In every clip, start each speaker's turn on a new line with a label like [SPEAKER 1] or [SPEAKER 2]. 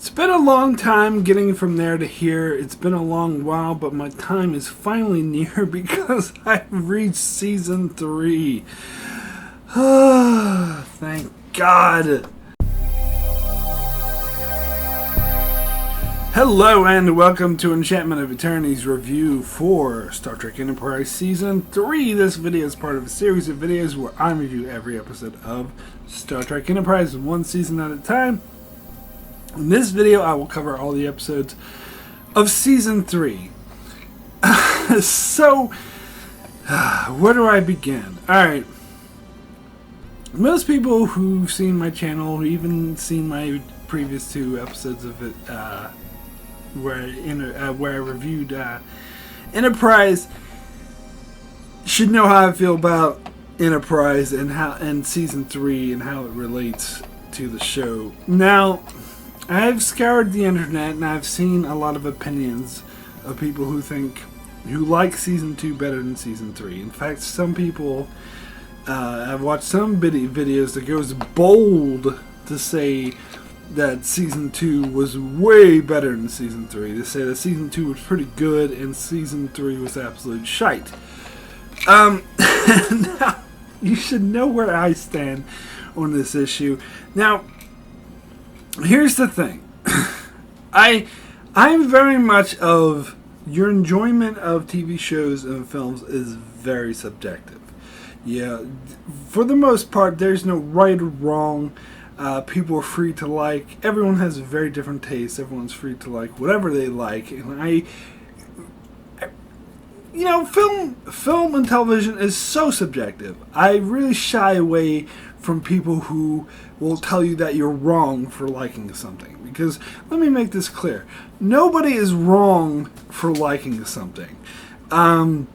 [SPEAKER 1] It's been a long time getting from there to here. It's been a long while, but my time is finally near because I've reached season 3. Thank God. Hello and welcome to Enchantment of Eternity's review for Star Trek Enterprise Season 3. This video is part of a series of videos where I review every episode of Star Trek Enterprise one season at a time. In this video, I will cover all the episodes of Season 3. So, where do I begin? Alright. Most people who've seen my channel, who even seen my previous 2 episodes of it, where I reviewed Enterprise, should know how I feel about Enterprise and Season 3 and how it relates to the show. Now, I've scoured the internet and I've seen a lot of opinions of people who like Season 2 better than Season 3. In fact, some people, I've watched some videos that goes bold to say that Season 2 was way better than Season 3. They say that Season 2 was pretty good and Season 3 was absolute shite. Now, you should know where I stand on this issue. Now, here's the thing. I'm very much of your enjoyment of TV shows and films is very subjective. Yeah, for the most part, there's no right or wrong. People are free to like. Everyone has a very different taste. Everyone's free to like whatever they like. And film and television is so subjective. I really shy away from people who will tell you that you're wrong for liking something. Because, let me make this clear. Nobody is wrong for liking something. I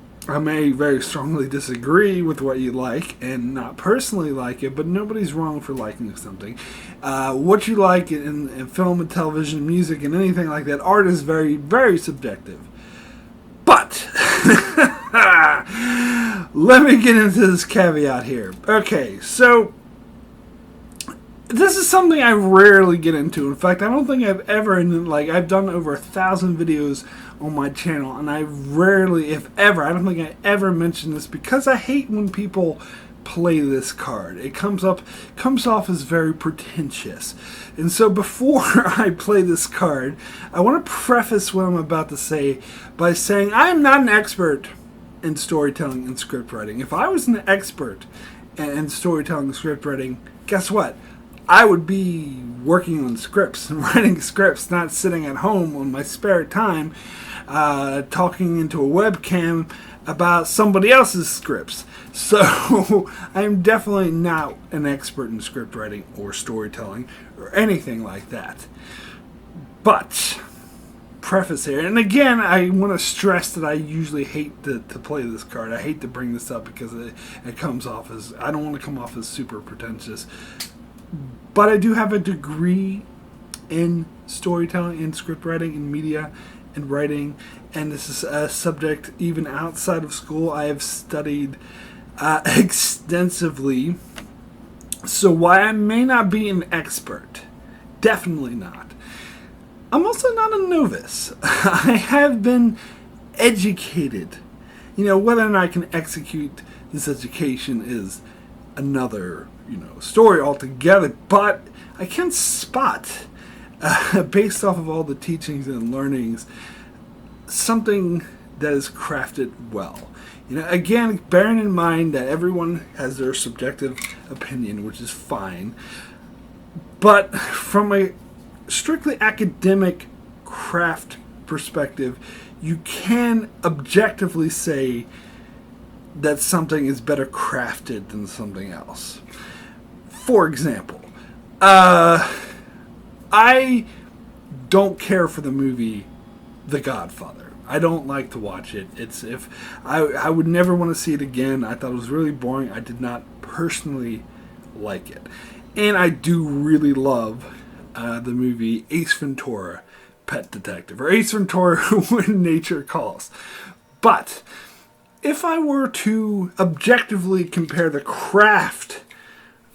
[SPEAKER 1] may very strongly disagree with what you like and not personally like it, but nobody's wrong for liking something. What you like in film and television, music, and anything like that, art is very, very subjective. But, let me get into this caveat here. Okay, so this is something I rarely get into. In fact, I don't think I've ever, I've done over 1,000 videos on my channel, and I rarely, if ever, I don't think I ever mention this because I hate when people play this card. It comes off as very pretentious. And so before I play this card, I want to preface what I'm about to say by saying I am not an expert in storytelling and script writing. If I was an expert in storytelling and script writing, guess what? I would be working on scripts and writing scripts, not sitting at home on my spare time talking into a webcam about somebody else's scripts. So I'm definitely not an expert in script writing or storytelling or anything like that. But, preface here, and again, I want to stress that I usually hate to play this card. I hate to bring this up because it comes off as, I don't want to come off as super pretentious. But I do have a degree in storytelling, in script writing, in media, and writing, and this is a subject even outside of school I have studied extensively. So while I may not be an expert, definitely not, I'm also not a novice. I have been educated. Whether or not I can execute this education is another story altogether, but I can spot, based off of all the teachings and learnings, something that is crafted well. Again, bearing in mind that everyone has their subjective opinion, which is fine, but from a strictly academic craft perspective, you can objectively say that something is better crafted than something else. For example, I don't care for the movie The Godfather. I don't like to watch it. I would never want to see it again. I thought it was really boring. I did not personally like it. And I do really love the movie Ace Ventura, Pet Detective, or Ace Ventura, When Nature Calls. But if I were to objectively compare the craft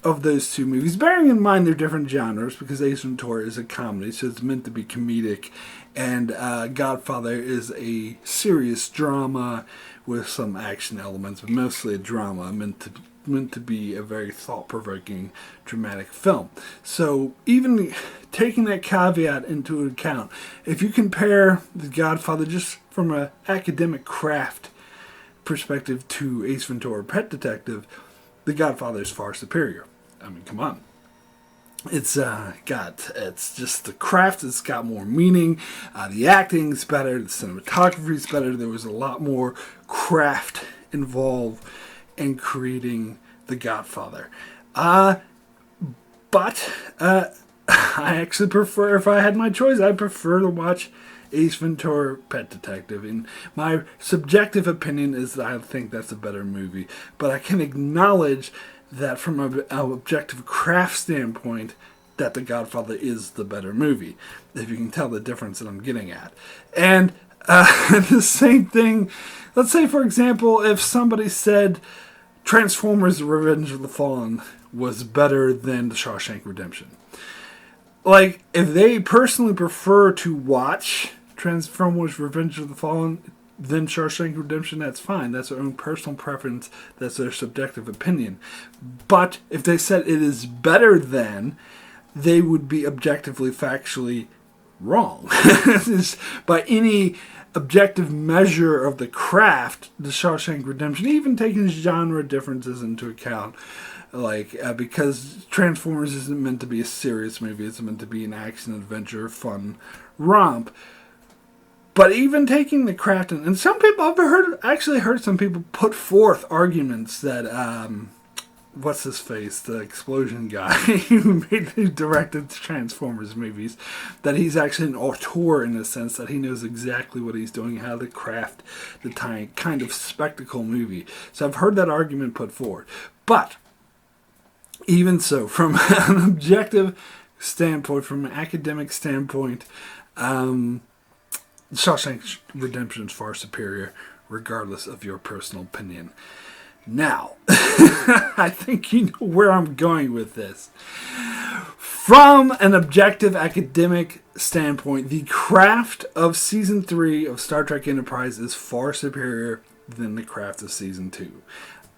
[SPEAKER 1] of those two movies, bearing in mind they're different genres, because Ace Ventura is a comedy, so it's meant to be comedic, and Godfather is a serious drama with some action elements, but mostly a drama meant to be a very thought-provoking, dramatic film. So even taking that caveat into account, if you compare The Godfather just from an academic craft perspective to Ace Ventura: Pet Detective, The Godfather is far superior. I mean, come on. It's just the craft. It's got more meaning. The acting's better. The cinematography's better. There was a lot more craft involved in creating The Godfather. But I actually prefer, if I had my choice, I prefer to watch Ace Ventura: Pet Detective. And my subjective opinion is that I think that's a better movie. But I can acknowledge that from an objective craft standpoint, that The Godfather is the better movie, if you can tell the difference that I'm getting at. And the same thing, let's say, for example, if somebody said Transformers: Revenge of the Fallen was better than The Shawshank Redemption. Like, if they personally prefer to watch Transformers: Revenge of the Fallen than Shawshank Redemption, that's fine. That's their own personal preference. That's their subjective opinion. But if they said it is better than, they would be objectively, factually wrong. By any objective measure of the craft, The Shawshank Redemption, even taking genre differences into account, because Transformers isn't meant to be a serious movie. It's meant to be an action, adventure, fun romp. But even taking the craft, and some people, I've actually heard some people put forth arguments that, what's his face, the explosion guy who directed the Transformers movies, that he's actually an auteur in the sense that he knows exactly what he's doing, how to craft the kind of spectacle movie. So I've heard that argument put forward. But even so, from an objective standpoint, from an academic standpoint, Shawshank Redemption is far superior, regardless of your personal opinion. Now, I think you know where I'm going with this. From an objective academic standpoint, the craft of Season 3 of Star Trek Enterprise is far superior than the craft of Season 2.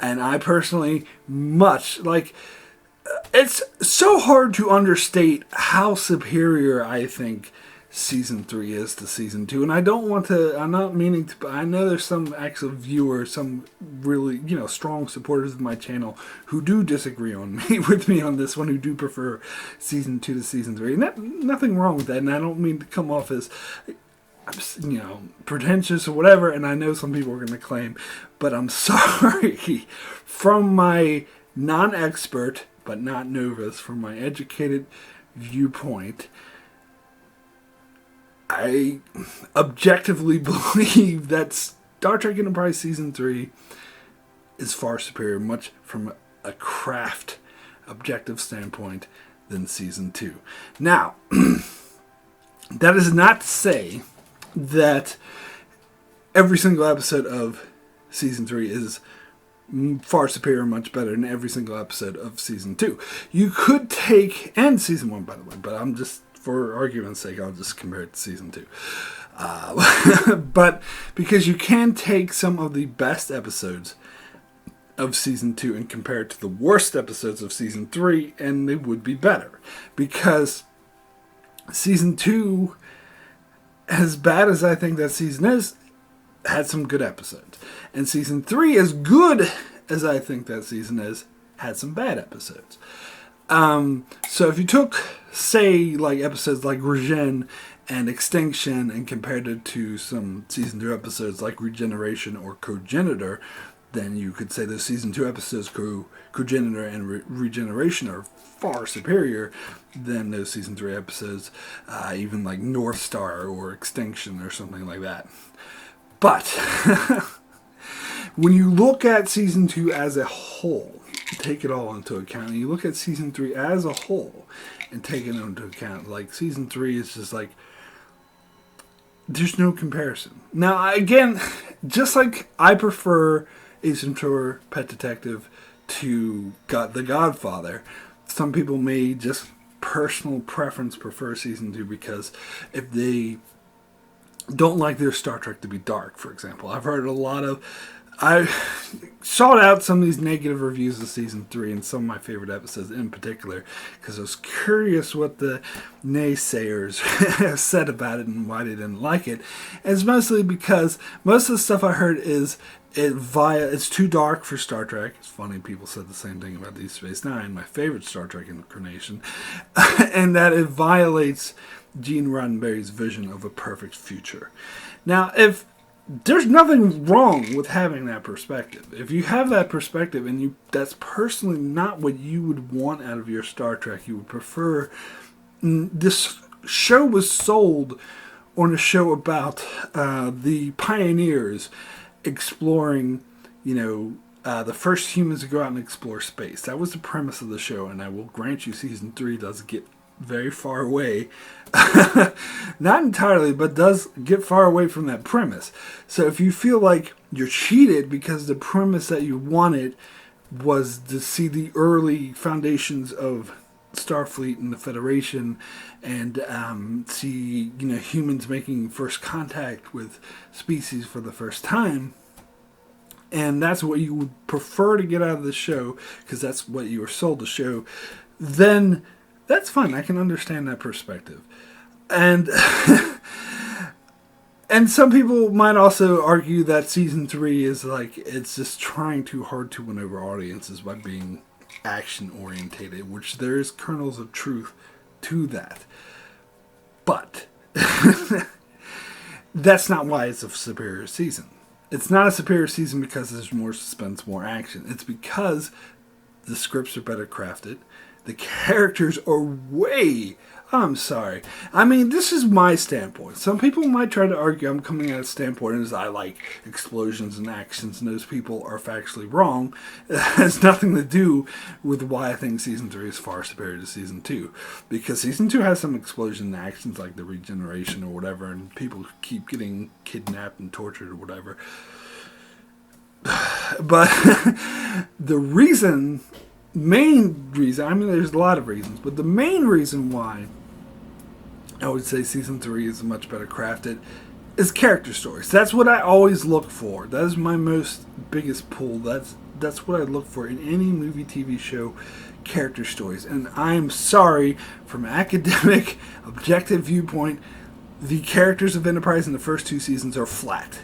[SPEAKER 1] And I personally it's so hard to understate how superior I think Season 3 is to Season 2. And I don't want to, I'm not meaning to, but I know there's some actual viewers, some really, strong supporters of my channel who do disagree with me on this one, who do prefer Season 2 to Season 3. And nothing wrong with that, and I don't mean to come off as, pretentious or whatever, and I know some people are going to claim, but I'm sorry. From my non-expert, but not novice, from my educated viewpoint, I objectively believe that Star Trek Enterprise Season 3 is far superior, much from a craft objective standpoint, than Season 2. Now, that is not to say that every single episode of Season 3 is far superior, much better than every single episode of Season 2. You could take, and Season 1, by the way, but I'm just, for argument's sake, I'll just compare it to Season 2. But because you can take some of the best episodes of Season 2 and compare it to the worst episodes of Season 3, and they would be better. Because Season 2, as bad as I think that season is, had some good episodes. And Season 3, as good as I think that season is, had some bad episodes. So if you took, say, episodes like Regen and Extinction and compared it to some Season 2 episodes like Regeneration or Cogenitor, then you could say those Season 2 episodes, Cogenitor and Regeneration, are far superior than those Season 3 episodes, even like North Star or Extinction or something like that. But when you look at Season 2 as a whole, take it all into account, and you look at Season 3 as a whole and take it into account, Season 3 is just there's no comparison. Now, again, just like I prefer Ace Ventura: Pet Detective to The Godfather. Some people may just personal preference prefer season 2 because if they don't like their Star Trek to be dark, for example. I've heard a lot of... I sought out some of these negative reviews of season 3 and some of my favorite episodes in particular because I was curious what the naysayers have said about it and why they didn't like it. And it's mostly because most of the stuff I heard is it's too dark for Star Trek. It's funny, people said the same thing about Deep Space Nine, my favorite Star Trek incarnation, and that it violates Gene Roddenberry's vision of a perfect future. Now, if there's nothing wrong with having that perspective. If you have that perspective and that's personally not what you would want out of your Star Trek, you would prefer... This show was sold on a show about the pioneers exploring, the first humans to go out and explore space. That was the premise of the show, and I will grant you season 3 does get very far away. Not entirely, but does get far away from that premise. So if you feel like you're cheated because the premise that you wanted was to see the early foundations of Starfleet and the Federation and see humans making first contact with species for the first time, and that's what you would prefer to get out of the show because that's what you were sold to show, then that's fine. I can understand that perspective. And and some people might also argue that season 3 is it's just trying too hard to win over audiences by being action orientated, which there is kernels of truth to that. But that's not why it's a superior season. It's not a superior season because there's more suspense, more action. It's because the scripts are better crafted. The characters are way... I'm sorry. I mean, this is my standpoint. Some people might try to argue I'm coming at a standpoint as I like explosions and actions, and those people are factually wrong. It has nothing to do with why I think Season 3 is far superior to Season 2. Because Season 2 has some explosion and actions like the regeneration or whatever, and people keep getting kidnapped and tortured or whatever. But the main reason, I mean there's a lot of reasons, but the main reason why I would say Season 3 is much better crafted is character stories. That's what I always look for. That is my biggest pull. That's what I look for in any movie, TV show, character stories. And I'm sorry, from an academic, objective viewpoint, the characters of Enterprise in the first 2 seasons are flat.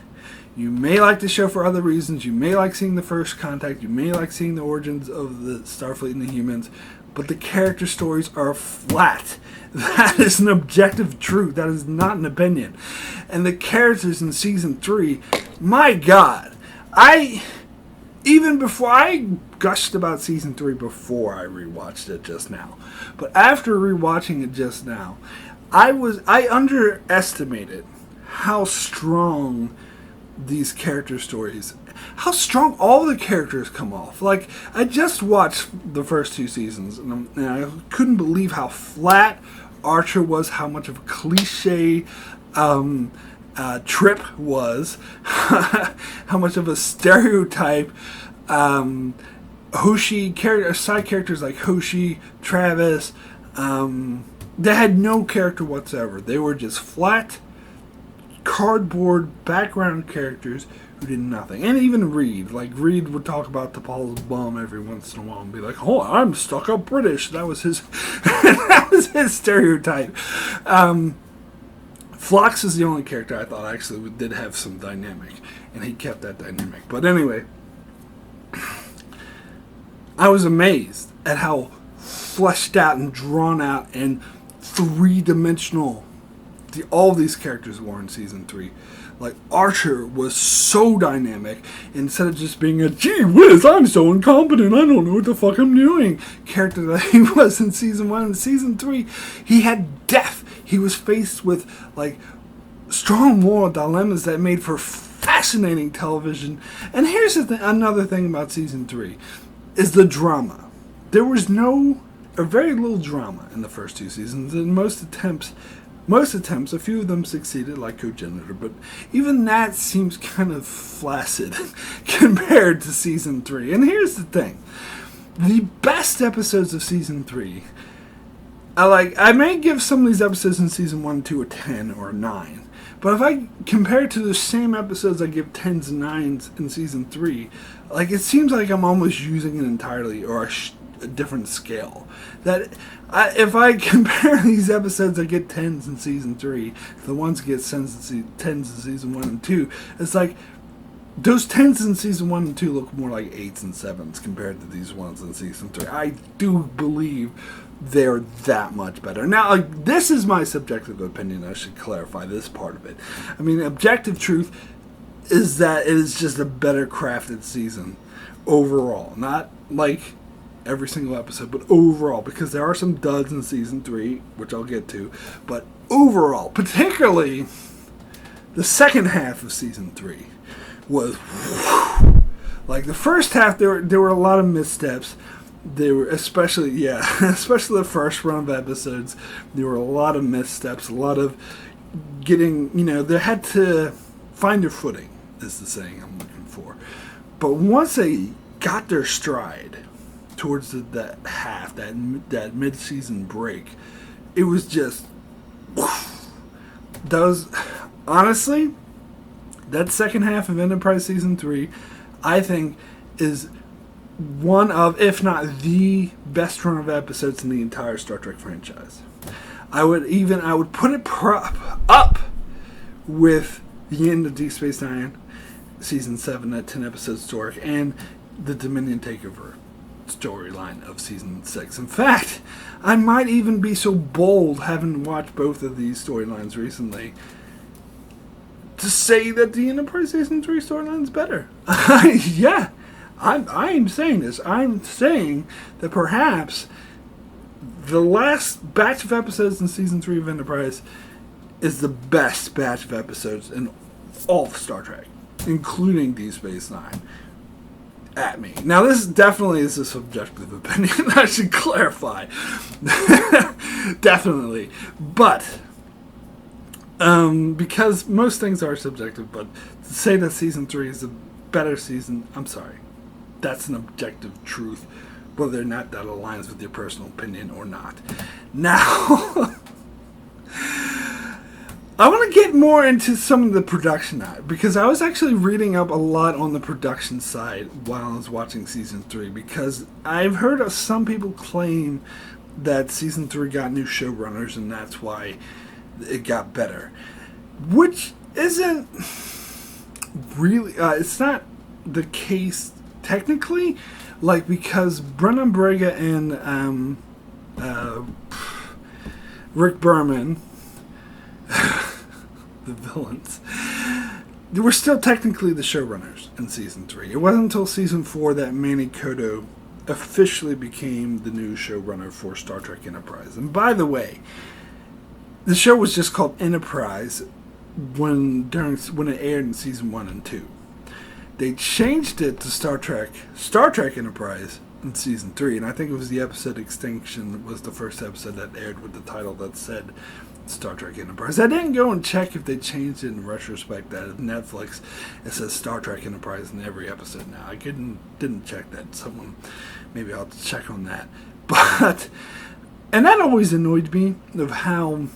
[SPEAKER 1] You may like the show for other reasons. You may like seeing the first contact. You may like seeing the origins of the Starfleet and the humans. But the character stories are flat. That is an objective truth. That is not an opinion. And the characters in Season 3, my God. Even before, I gushed about Season 3 before I rewatched it just now. But after rewatching it just now, I underestimated how strong these character stories, how strong all the characters come off. Like, I just watched the first 2 seasons, and I couldn't believe how flat Archer was, how much of a cliche Trip was, how much of a stereotype Hoshi side characters like Hoshi, Travis, they had no character whatsoever. They were just flat cardboard background characters who did nothing. And even Reed. Like, Reed would talk about T'Pol's bum every once in a while and be like, oh, I'm stuck up British. That was his that was his stereotype. Phlox is the only character I thought actually did have some dynamic, and he kept that dynamic. But anyway, I was amazed at how fleshed out and drawn out and three-dimensional all these characters were in Season 3. Like, Archer was so dynamic, instead of just being a gee whiz, I'm so incompetent, I don't know what the fuck I'm doing character that he was in Season 1. In Season 3, he had depth. He was faced with, like, strong moral dilemmas that made for fascinating television. And here's another thing about Season 3, is the drama. There was very little drama in the first 2 seasons, and most attempts most attempts, a few of them succeeded, like Cogenitor, but even that seems kind of flaccid compared to Season 3. And here's the thing. The best episodes of Season 3, I may give some of these episodes in Season 1 and 2 a 10 or a 9. But if I compare it to the same episodes I give 10s and 9s in Season 3, it seems like I'm almost using it entirely, or a different scale. If I compare these episodes I get 10s in Season 3, the ones that get 10s in Season 1 and 2, it's like those 10s in Season 1 and 2 look more like 8s and 7s compared to these ones in Season 3. I do believe they're that much better. Now, this is my subjective opinion. I should clarify this part of it. I mean, objective truth is that it is just a better crafted season overall. Not every single episode, but overall, because there are some duds in Season 3, which I'll get to, but overall, particularly the second half of Season 3 was the first half there were a lot of missteps. They were especially the first run of episodes. There were a lot of missteps, a lot of getting, they had to find their footing, is the saying I'm looking for. But once they got their stride towards that half, that mid-season break, it was just, honestly, that second half of Enterprise Season 3, I think, is one of, if not the best run of episodes in the entire Star Trek franchise. I would put it up with the end of Deep Space Nine, Season 7, that 10-episode story, and the Dominion Takeover storyline of Season 6. In fact, I might even be so bold, having watched both of these storylines recently, to say that the Enterprise Season 3 storyline is better. Yeah. I'm saying this. I'm saying that perhaps the last batch of episodes in Season 3 of Enterprise is the best batch of episodes in all of Star Trek, including Deep Space Nine. At me. Now, this definitely is a subjective opinion. I should clarify. Definitely. But, because most things are subjective, but to say that Season 3 is a better season, I'm sorry. That's an objective truth, whether or not that aligns with your personal opinion or not. Now, I want to get more into some of the production because I was actually reading up a lot on the production side while I was watching Season 3, because I've heard of some people claim that Season 3 got new showrunners and that's why it got better, which isn't really, it's not the case technically, because Brennan Braga and Rick Berman, the villains, they were still technically the showrunners in Season 3. It wasn't until Season 4 that Manny Coto officially became the new showrunner for Star Trek Enterprise. And by the way, the show was just called Enterprise when it aired in Season 1 and 2. They changed it to Star Trek Enterprise in Season 3, and I think it was the episode Extinction was the first episode that aired with the title that said Star Trek Enterprise. I didn't go and check if they changed it in retrospect. That at Netflix, it says Star Trek Enterprise in every episode now. I didn't check that. Maybe I'll have to check on that. But, and that always annoyed me, of how,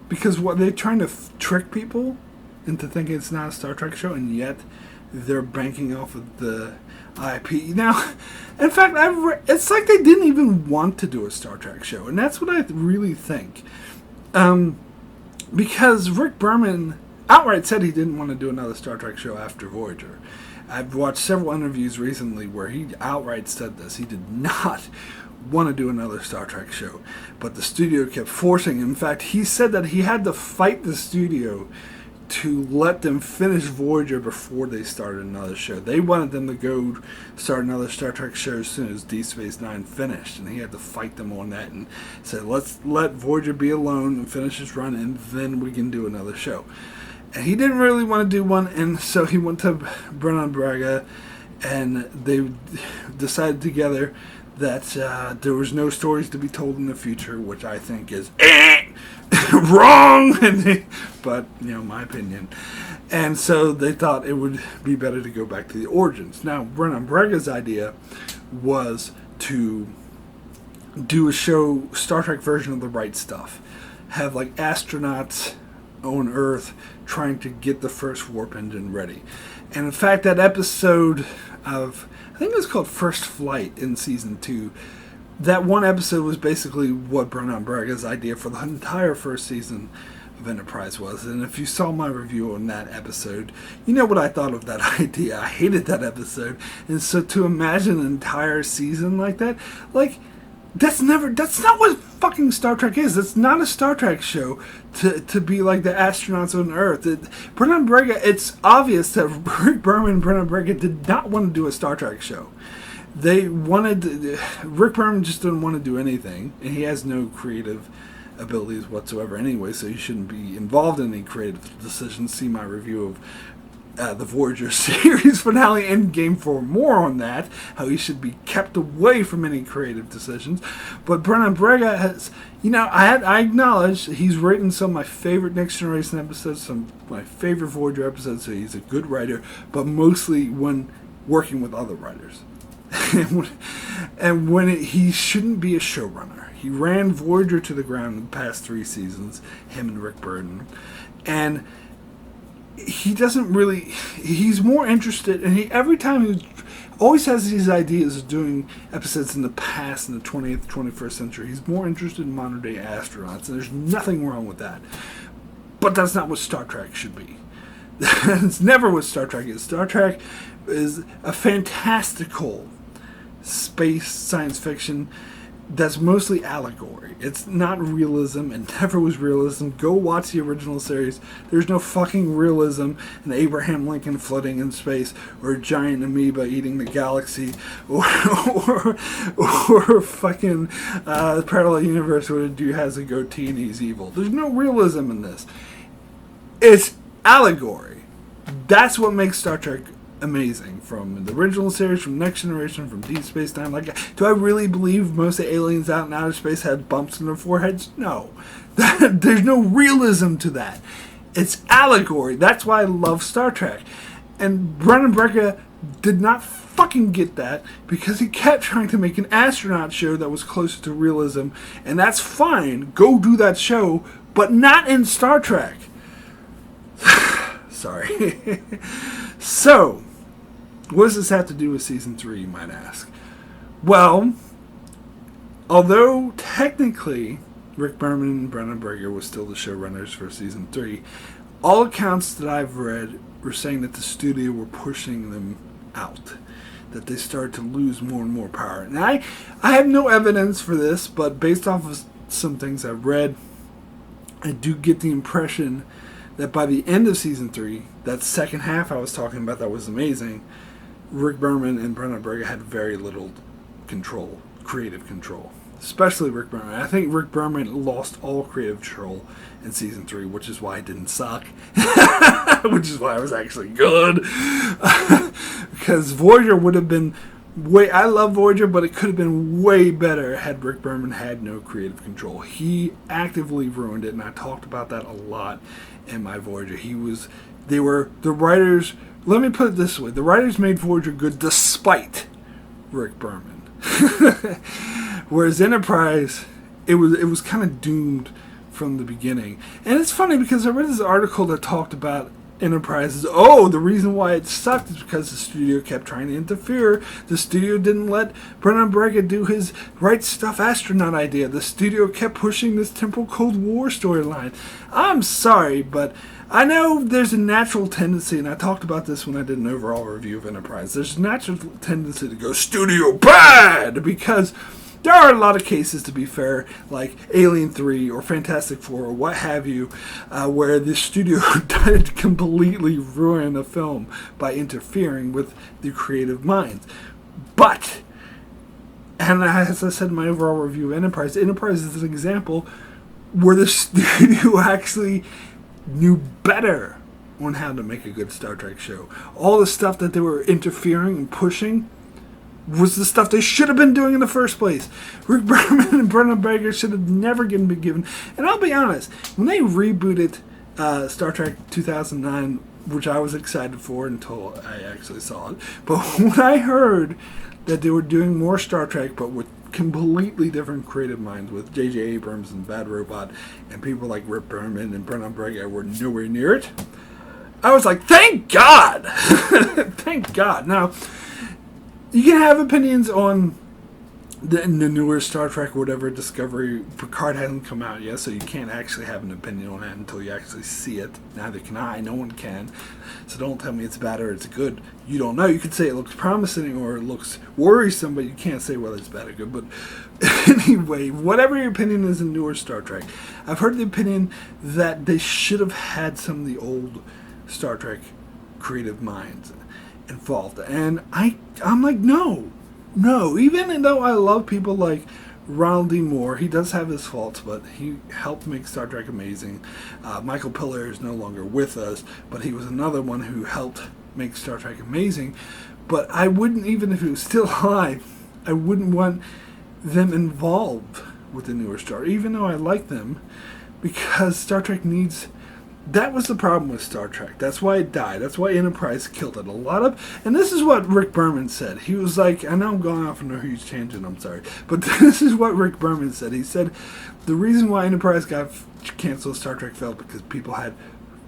[SPEAKER 1] because what they're trying to trick people into thinking it's not a Star Trek show, and yet they're banking off of the IP. Now, in fact, it's like they didn't even want to do a Star Trek show, and that's what I really think. Because Rick Berman outright said he didn't want to do another Star Trek show after Voyager. I've watched several interviews recently where he outright said this. He did not want to do another Star Trek show, but the studio kept forcing him. In fact, he said that he had to fight the studio to let them finish Voyager before they started another show. They wanted them to go start another Star Trek show as soon as Deep Space Nine finished, and he had to fight them on that and said, let's let Voyager be alone and finish its run, and then we can do another show. And he didn't really want to do one, and so he went to Brennan Braga, and they decided together that there was no stories to be told in the future, which I think is wrong, but my opinion. And so they thought it would be better to go back to the origins. Now, Brennan Brega's idea was to do a show, Star Trek version of The Right Stuff. Have like astronauts on Earth trying to get the first warp engine ready. And in fact, that episode of, I think it was called First Flight in season 2, that one episode was basically what Brennan Brega's idea for the entire first season of Enterprise was. And if you saw my review on that episode, you know what I thought of that idea. I hated that episode. And so to imagine an entire season like that, like, that's not what fucking Star Trek is. It's not a Star Trek show to be like the astronauts on Earth. Brennan Brega, it's obvious that Rick Berman and Brennan Brega did not want to do a Star Trek show. Rick Berman just didn't want to do anything, and he has no creative abilities whatsoever anyway, so he shouldn't be involved in any creative decisions. See my review of the Voyager series finale Endgame for more on that, how he should be kept away from any creative decisions. But Brennan Brega has, I acknowledge he's written some of my favorite Next Generation episodes, some of my favorite Voyager episodes, so he's a good writer, but mostly when working with other writers. and when he shouldn't be a showrunner. He ran Voyager to the ground in the past 3 seasons, him and Rick Burden. And he doesn't really, he's more interested, and every time he always has these ideas of doing episodes in the past, in the 20th, 21st century. He's more interested in modern day astronauts, and there's nothing wrong with that. But that's not what Star Trek should be. It's never what Star Trek is. Star Trek is a fantastical space science fiction that's mostly allegory. It's not realism. It never was realism. Go watch the original series. There's no fucking realism in Abraham Lincoln floating in space, or a giant amoeba eating the galaxy, or fucking parallel universe where a dude has a goatee and he's evil. There's no realism in this. It's allegory. That's what makes Star Trek amazing. From the original series, from Next Generation, from Deep Space Nine. Like, do I really believe most of the aliens out in outer space had bumps in their foreheads? No. There's no realism to that. It's allegory. That's why I love Star Trek. And Brennan Brega did not fucking get that, because he kept trying to make an astronaut show that was closer to realism, and that's fine. Go do that show, but not in Star Trek. Sorry. So, what does this have to do with Season 3, you might ask? Well, although technically Rick Berman and Brennan Brega were still the showrunners for Season 3, all accounts that I've read were saying that the studio were pushing them out, that they started to lose more and more power. And I have no evidence for this, but based off of some things I've read, I do get the impression that by the end of Season 3, that second half I was talking about that was amazing, Rick Berman and Brennan Brega had very little control, creative control. Especially Rick Berman. I think Rick Berman lost all creative control in Season 3, which is why it didn't suck. Which is why it was actually good. Because Voyager would have been I love Voyager, but it could have been way better had Rick Berman had no creative control. He actively ruined it, and I talked about that a lot in my Voyager. The writers, let me put it this way, the writers made Voyager good despite Rick Berman. Whereas Enterprise, it was kind of doomed from the beginning. And it's funny because I read this article that talked about Enterprise. The reason why it sucked is because the studio kept trying to interfere. The studio didn't let Brennan Brega do his Right Stuff astronaut idea. The studio kept pushing this temporal Cold War storyline. I'm sorry, but I know there's a natural tendency, and I talked about this when I did an overall review of Enterprise, there's a natural tendency to go studio bad, because there are a lot of cases, to be fair, like Alien 3 or Fantastic Four or what have you, where the studio did completely ruin a film by interfering with the creative minds. But, and as I said in my overall review of Enterprise is an example where the studio actually knew better on how to make a good Star Trek show. All the stuff that they were interfering and pushing was the stuff they should have been doing in the first place. Rick Berman and Brendan Braga should have never been given. And I'll be honest, when they rebooted Star Trek 2009, which I was excited for until I actually saw it, but when I heard that they were doing more Star Trek, but with completely different creative minds, with J.J. Abrams and Bad Robot, and people like Rick Berman and Brendan Braga were nowhere near it, I was like, thank God! Thank God. Now, you can have opinions on the newer Star Trek or whatever, Discovery. Picard hasn't come out yet, so you can't actually have an opinion on that until you actually see it. Neither can I. No one can. So don't tell me it's bad or it's good. You don't know. You could say it looks promising or it looks worrisome, but you can't say whether it's bad or good. But anyway, whatever your opinion is in newer Star Trek, I've heard the opinion that they should have had some of the old Star Trek creative minds involved. And I'm like, no. Even though I love people like Ronald D. Moore, he does have his faults, but he helped make Star Trek amazing. Michael Piller is no longer with us, but he was another one who helped make Star Trek amazing. But I wouldn't, even if he was still alive, I wouldn't want them involved with the newer Star, even though I like them, because Star Trek needs... That was the problem with Star Trek. That's why it died. That's why Enterprise killed it. And this is what Rick Berman said. He was like, I know I'm going off on a huge tangent, I'm sorry, but this is what Rick Berman said. He said, the reason why Enterprise got canceled, Star Trek failed, because people had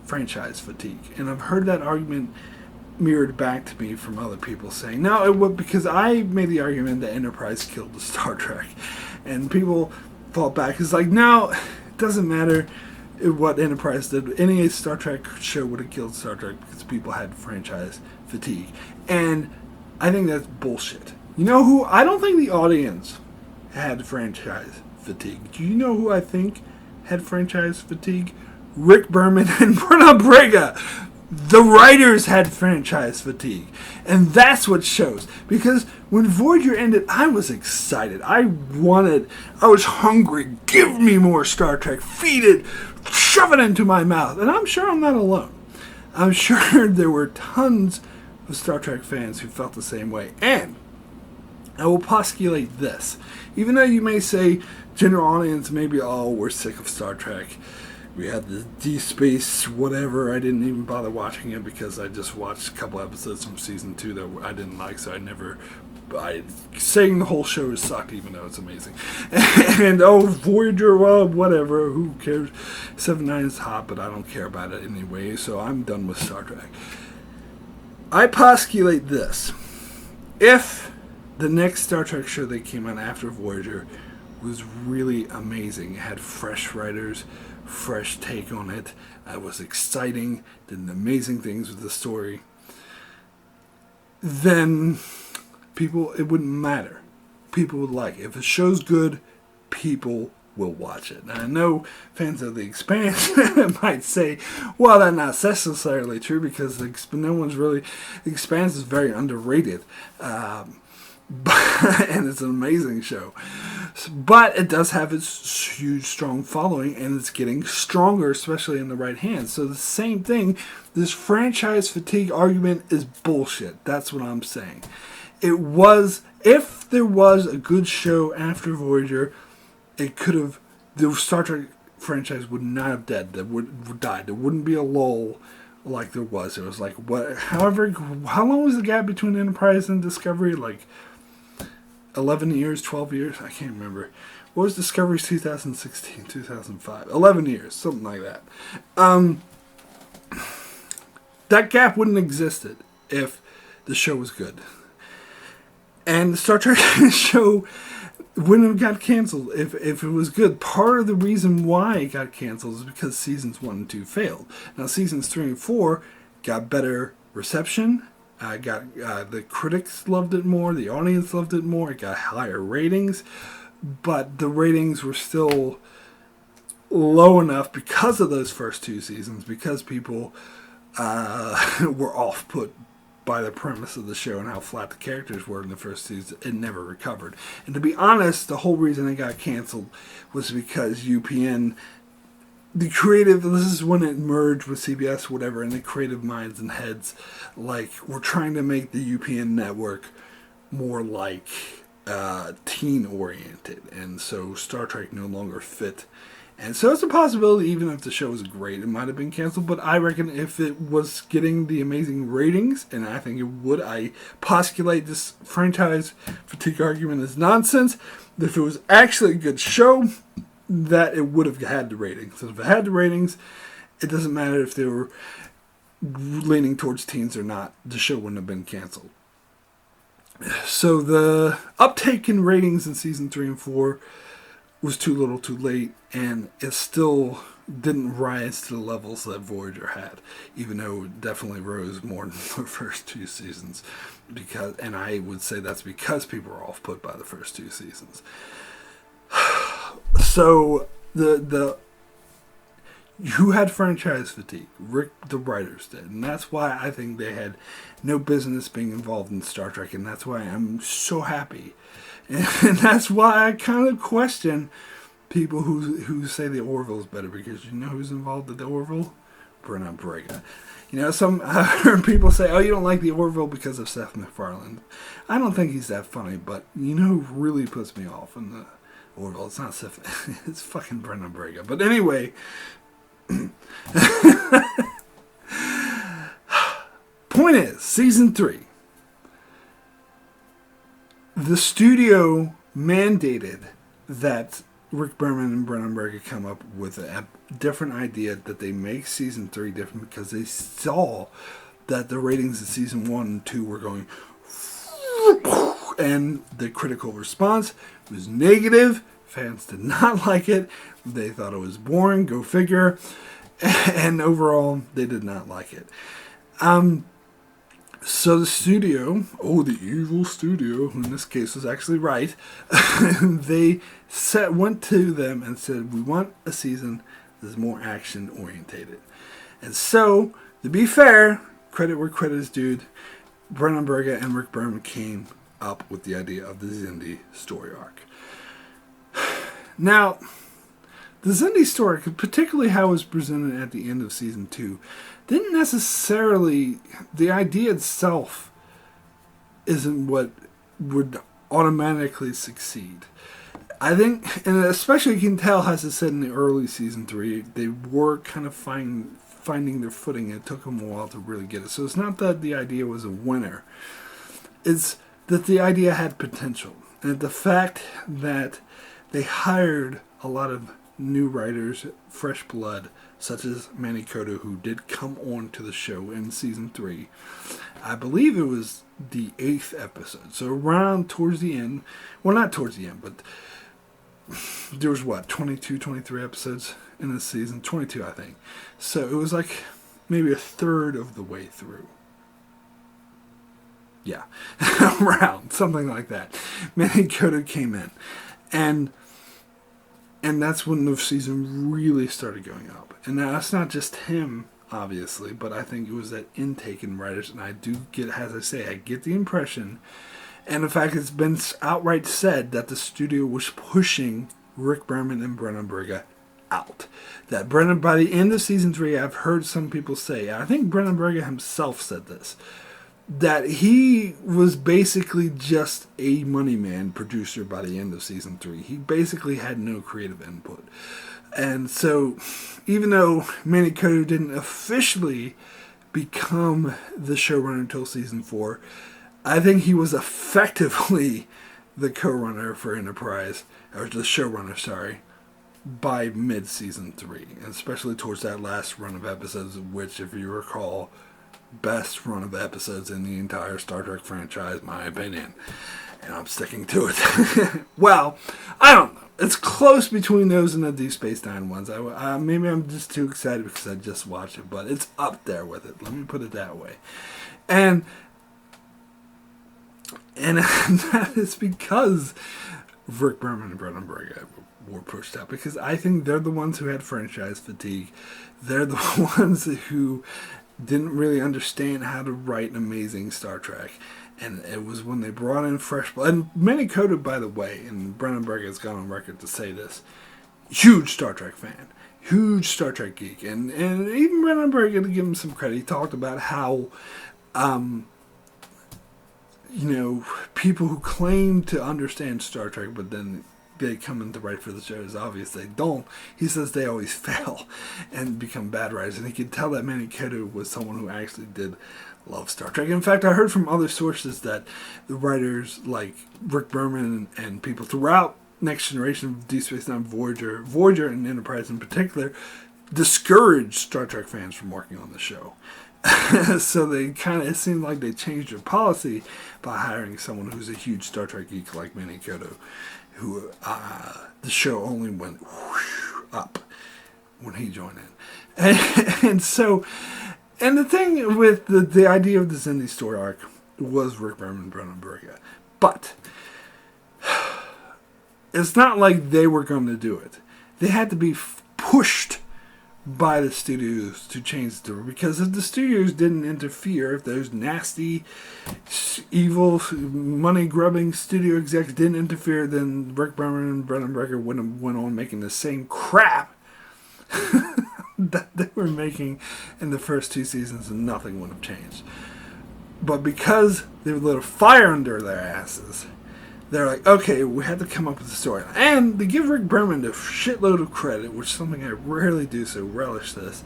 [SPEAKER 1] franchise fatigue. And I've heard that argument mirrored back to me from other people saying, no, it was because I made the argument that Enterprise killed the Star Trek. And people fought back. It's like, no, it doesn't matter what Enterprise did. Any Star Trek show would have killed Star Trek because people had franchise fatigue. And I think that's bullshit. You know who? I don't think the audience had franchise fatigue. Do you know who I think had franchise fatigue? Rick Berman and Brendan Braga. The writers had franchise fatigue. And that's what shows. Because when Voyager ended, I was excited. I was hungry. Give me more Star Trek. Feed it. Shove it into my mouth. And I'm sure I'm not alone. I'm sure there were tons of Star Trek fans who felt the same way. And I will postulate this. Even though you may say, general audience, maybe, oh, we're sick of Star Trek. We had the D-Space whatever. I didn't even bother watching it because I just watched a couple episodes from season 2 that I didn't like, so saying the whole show sucked, even though it's amazing. And Voyager, well, whatever, who cares? 7-9 is hot, but I don't care about it anyway, so I'm done with Star Trek. I postulate this. If the next Star Trek show that came out after Voyager was really amazing, it had fresh writers, fresh take on it, it was exciting, did amazing things with the story, then it wouldn't matter. People would like it. If a show's good, people will watch it. Now, I know fans of The Expanse might say, well, that's not necessarily true because no one's really... The Expanse is very underrated. And it's an amazing show. But it does have its huge, strong following, and it's getting stronger, especially in the right hands. So the same thing, this franchise fatigue argument is bullshit. That's what I'm saying. If there was a good show after Voyager, the Star Trek franchise would not have died. There wouldn't be a lull like there was. It was like, how long was the gap between Enterprise and Discovery? Like 11 years, 12 years? I can't remember. What was Discovery's 2016, 2005? 11 years, something like that. That gap wouldn't have existed if the show was good. And the Star Trek show wouldn't have got canceled if it was good. Part of the reason why it got canceled is because seasons 1 and 2 failed. Now seasons 3 and 4 got better reception. The critics loved it more. The audience loved it more. It got higher ratings. But the ratings were still low enough because of those first 2 seasons, because people were off-put by the premise of the show and how flat the characters were in the first season. It never recovered. And to be honest, the whole reason it got canceled was because UPN, this is when it merged with CBS, whatever, and the creative minds and heads, were trying to make the UPN network more like teen oriented, and so Star Trek no longer fit. And so it's a possibility, even if the show was great, it might have been canceled. But I reckon if it was getting the amazing ratings, and I think it would, I postulate this franchise fatigue argument is nonsense. If it was actually a good show, that it would have had the ratings. So if it had the ratings, it doesn't matter if they were leaning towards teens or not. The show wouldn't have been canceled. So the uptake in ratings in season 3 and 4 was too little too late, and it still didn't rise to the levels that Voyager had, even though it definitely rose more than the first 2 seasons. And I would say that's because people were off put by the first 2 seasons. So who had franchise fatigue? The writers did, and that's why I think they had no business being involved in Star Trek, and that's why I'm so happy. And that's why I kind of question people who say the Orville is better, because you know who's involved with the Orville? Brennan Braga. You know, I heard people say, oh, you don't like the Orville because of Seth MacFarlane. I don't think he's that funny, but you know who really puts me off in the Orville? It's not Seth, it's fucking Brennan Braga. But anyway, point is, season 3. The studio mandated that Rick Berman and Brennan Braga come up with a different idea, that they make season 3 different, because they saw that the ratings of season 1 and 2 were going, and the critical response was negative. Fans did not like it. They thought it was boring, go figure, and overall they did not like it. So the studio, the evil studio, who in this case was actually right, they went to them and said, we want a season that's more action orientated. And so, to be fair, credit where credit is due, Brennan Braga and Rick Berman came up with the idea of the Xindi story arc. Now, the Xindi story, particularly how it was presented at the end of season 2, didn't necessarily, the idea itself isn't what would automatically succeed. I think, and especially you can tell, as I said in the early season 3, they were kind of finding their footing, and it took them a while to really get it. So it's not that the idea was a winner. It's that the idea had potential. And the fact that they hired a lot of new writers, fresh blood, such as Manny Coto, who did come on to the show in season 3. I believe it was the 8th episode. So around towards the end, well, not towards the end, but there was 22, 23 episodes in this season. 22, I think. So it was like maybe a third of the way through. Yeah, around, something like that. Manny Coto came in. And that's when the season really started going up. And now that's not just him, obviously, but I think it was that intake in writers. And I do get, as I say, I get the impression, and in fact it's been outright said, that the studio was pushing Rick Berman and Brennan Braga out. That Brennan, by the end of season 3, I've heard some people say, I think Brennan Braga himself said this, that he was basically just a money man producer by the end of season 3. He basically had no creative input. And so, even though Manny Coto didn't officially become the showrunner until season 4, I think he was effectively the co-runner for Enterprise, or the showrunner, sorry, by mid-season 3. And especially towards that last run of episodes, which, if you recall, best run of episodes in the entire Star Trek franchise, my opinion. And I'm sticking to it. Well, I don't know. It's close between those and the Deep Space Nine ones. Maybe I'm just too excited because I just watched it, but it's up there with it. Let me put it that way. And that is because Rick Berman and Brennan Braga were pushed out, because I think they're the ones who had franchise fatigue. They're the ones who didn't really understand how to write an amazing Star Trek. And it was when they brought in fresh blood. And Manny Coto, by the way, and Brennan Braga has gone on record to say this, huge Star Trek fan, huge Star Trek geek. And even Brennan Braga, to give him some credit, he talked about how people who claim to understand Star Trek, but then they come in to write for the show, is obvious they don't. He says they always fail and become bad writers. And he could tell that Manny Coto was someone who actually did love Star Trek. In fact, I heard from other sources that the writers like Rick Berman and people throughout Next Generation, Deep Space Nine, Voyager and Enterprise in particular, discouraged Star Trek fans from working on the show. So it seemed like they changed their policy by hiring someone who's a huge Star Trek geek like Manny Coto, who the show only went up when he joined in. And the thing with the idea of the Xindi story arc was Rick Berman and Brennan Burga. But it's not like they were going to do it. They had to be pushed by the studios to change the story, because if the studios didn't interfere, if those nasty, evil, money-grubbing studio execs didn't interfere, then Rick Berman and Brennan Burga went on making the same crap that they were making in the first 2 seasons, and nothing would have changed. But because they lit a fire under their asses, they're like, okay, we had to come up with a story. And they give Rick Berman a shitload of credit, which is something I rarely do, so relish this.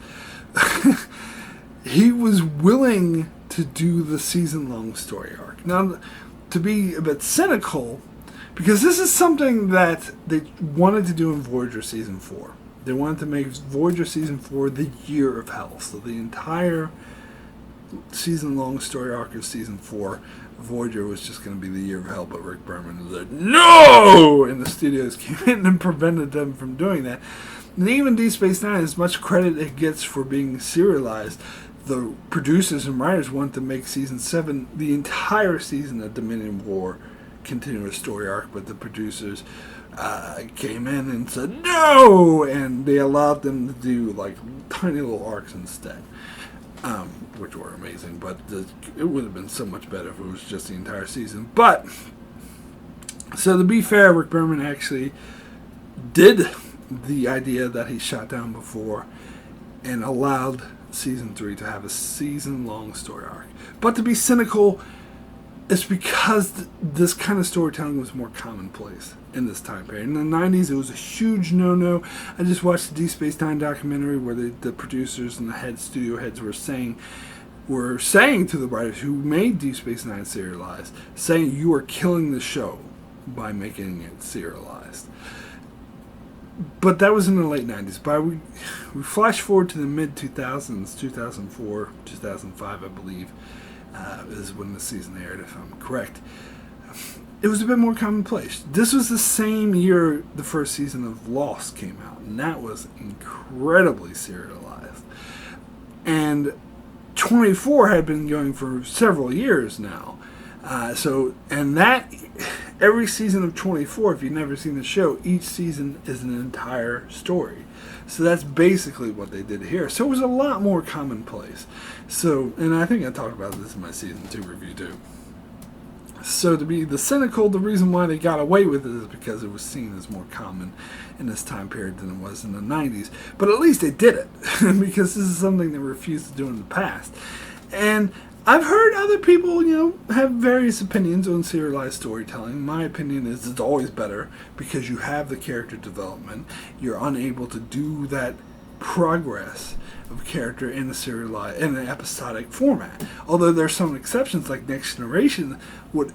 [SPEAKER 1] He was willing to do the season-long story arc. Now, to be a bit cynical, because this is something that they wanted to do in Voyager Season 4. They wanted to make Voyager Season 4 the year of hell. So the entire season-long story arc of Season 4, Voyager was just going to be the year of hell, but Rick Berman was like, no! And the studios came in and prevented them from doing that. And even Deep Space Nine, as much credit it gets for being serialized, the producers and writers wanted to make Season 7, the entire season of Dominion War, continuous story arc, but the producers came in and said no, and they allowed them to do like tiny little arcs instead. Which were amazing, but it would have been so much better if it was just the entire season. But, so to be fair, Rick Berman actually did the idea that he shot down before and allowed Season 3 to have a season-long story arc. But to be cynical, it's because this kind of storytelling was more commonplace in this time period. In the 90s, it was a huge no-no. I just watched the Deep Space Nine documentary where the producers and the studio heads were saying to the writers who made Deep Space Nine serialized, saying you are killing the show by making it serialized. But that was in the late 90s. We flash forward to the mid-2000s, 2004, 2005, I believe, is when the season aired, if I'm correct. It was a bit more commonplace. This was the same year the first season of Lost came out, and that was incredibly serialized. And 24 had been going for several years now. Every season of 24, if you've never seen the show, each season is an entire story. So that's basically what they did here. So it was a lot more commonplace. And I think I talked about this in my season 2 review too. So to be the cynical, the reason why they got away with it is because it was seen as more common in this time period than it was in the 90s. But at least they did it, because this is something they refused to do in the past. And I've heard other people, have various opinions on serialized storytelling. My opinion is it's always better because you have the character development. You're unable to do that progress of character in an episodic format. Although there's some exceptions, like Next Generation,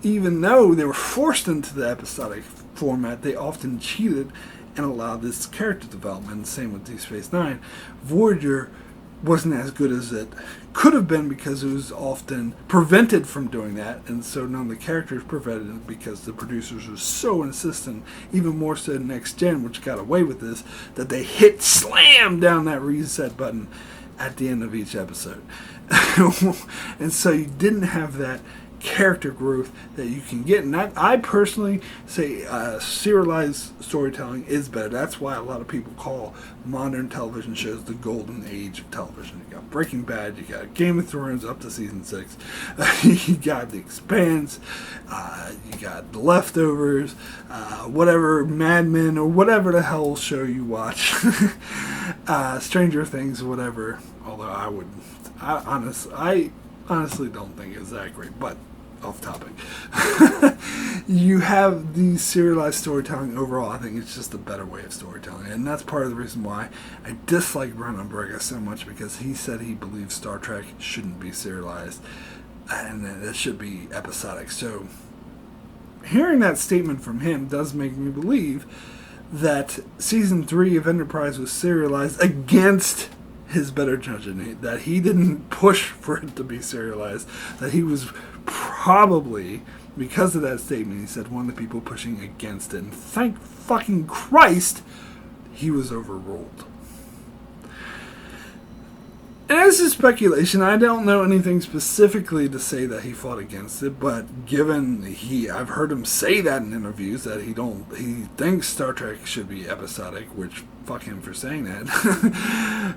[SPEAKER 1] even though they were forced into the episodic format, they often cheated and allowed this character development. Same with Deep Space Nine. Voyager wasn't as good as it could have been because it was often prevented from doing that, and so none of the characters prevented it because the producers were so insistent, even more so than Next Gen, which got away with this, that they hit slam down that reset button at the end of each episode. And so you didn't have that character growth that you can get, and that I personally say serialized storytelling is better. That's why a lot of people call modern television shows the golden age of television. You got Breaking Bad, you got Game of Thrones up to season 6, you got The Expanse, you got The Leftovers, whatever, Mad Men, or whatever the hell show you watch, Stranger Things, whatever. Although I honestly don't think it's that great, but off topic. You have the serialized storytelling overall. I think it's just a better way of storytelling. And that's part of the reason why I dislike Ronenberg so much, because he said he believes Star Trek shouldn't be serialized and that it should be episodic. So hearing that statement from him does make me believe that season 3 of Enterprise was serialized against his better judgment, that he didn't push for it to be serialized, that he was probably, because of that statement, he said one of the people pushing against it. And thank fucking Christ he was overruled. And this is speculation. I don't know anything specifically to say that he fought against it, but given I've heard him say that in interviews that he thinks Star Trek should be episodic, which fuck him for saying that.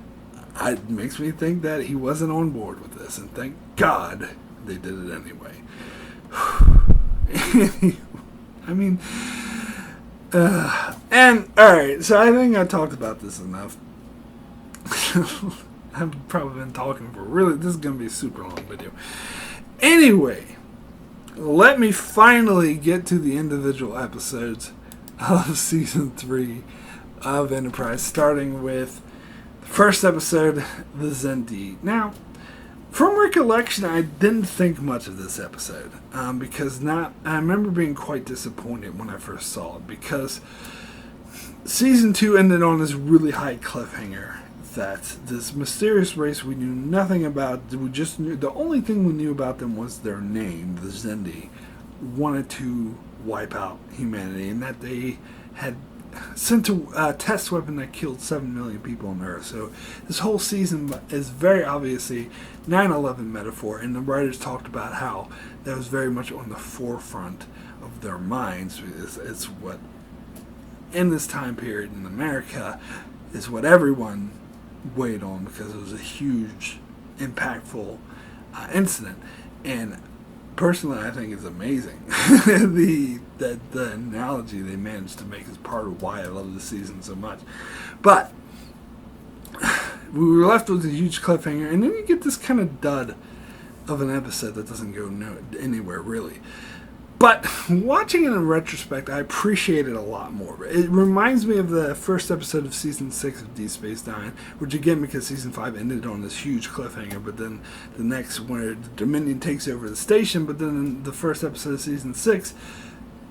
[SPEAKER 1] It makes me think that he wasn't on board with this, and thank God they did it anyway. I mean, and alright, so I think I talked about this enough. I've probably been talking for this is going to be a super long video. Anyway, let me finally get to the individual episodes of Season 3 of Enterprise, starting with the first episode, the Xindi. Now, from recollection, I didn't think much of this episode, because I remember being quite disappointed when I first saw it, because Season 2 ended on this really high cliffhanger that this mysterious race we knew nothing about, we just knew, the only thing we knew about them was their name, the Xindi, wanted to wipe out humanity, and that they had sent a test weapon that killed 7 million people on Earth. So this whole season is very obviously 9/11 metaphor, and the writers talked about how that was very much on the forefront of their minds. It's what, in this time period in America, is what everyone weighed on, because it was a huge, impactful incident. And personally, I think it's amazing the analogy they managed to make is part of why I love this season so much. But we were left with a huge cliffhanger, and then you get this kind of dud of an episode that doesn't go anywhere really. But watching it in retrospect, I appreciate it a lot more. It reminds me of the first episode of Season 6 of Deep Space Nine, which again, because Season 5 ended on this huge cliffhanger, but then the next, where the Dominion takes over the station, but then in the first episode of Season 6,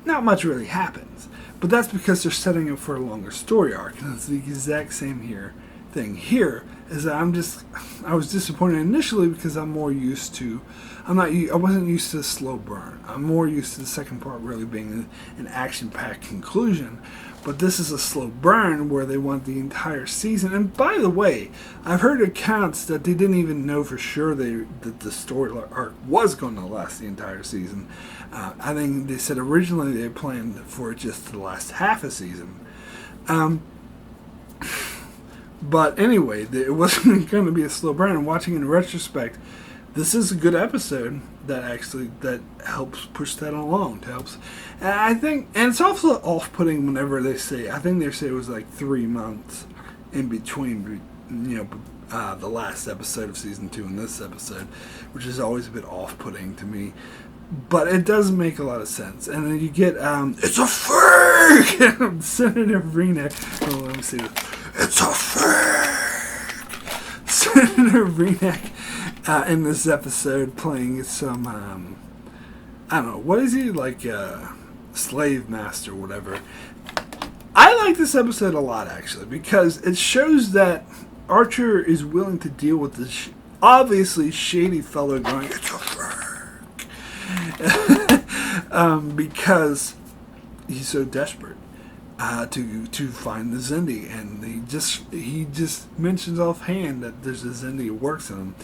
[SPEAKER 1] not much really happens. But that's because they're setting up for a longer story arc, and it's the exact same thing here, is that I was disappointed initially because I wasn't used to the slow burn. I'm more used to the second part really being an action-packed conclusion. But this is a slow burn where they want the entire season. And by the way, I've heard accounts that they didn't even know for sure that the story arc was going to last the entire season. I think they said originally they planned for it just to last half a season. But anyway, it wasn't going to be a slow burn. And watching in retrospect, this is a good episode that helps push that along. And I think, and it's also off-putting whenever they say, I think they say it was like 3 months in between, the last episode of Season 2 and this episode, which is always a bit off-putting to me. But it does make a lot of sense. And then you get, it's a fake! Senator Vreenek. Oh, let me see this. It's a fake! Senator Vreenek in this episode playing some, I don't know, what is he, like slave master or whatever. I like this episode a lot, actually, because it shows that Archer is willing to deal with this obviously shady fellow going, it's a fake! Because he's so desperate to find the Xindi, and he just mentions offhand that there's a Xindi who works in him,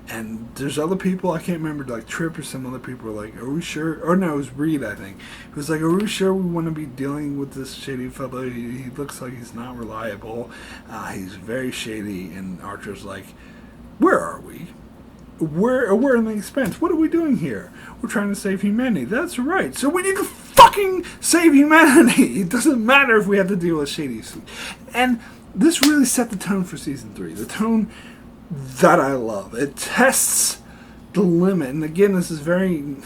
[SPEAKER 1] and there's other people, I can't remember, like Trip or some other people are like, are we sure? Or no, it was Reed, I think. It was like, are we sure we want to be dealing with this shady fellow? He looks like he's not reliable. He's very shady. And Archer's like, where are we? We're in the Expanse. What are we doing here? We're trying to save humanity. That's right. So we need to fucking save humanity. It doesn't matter if we have to deal with shady. And this really set the tone for Season 3. The tone that I love. It tests the limit. And again, this is very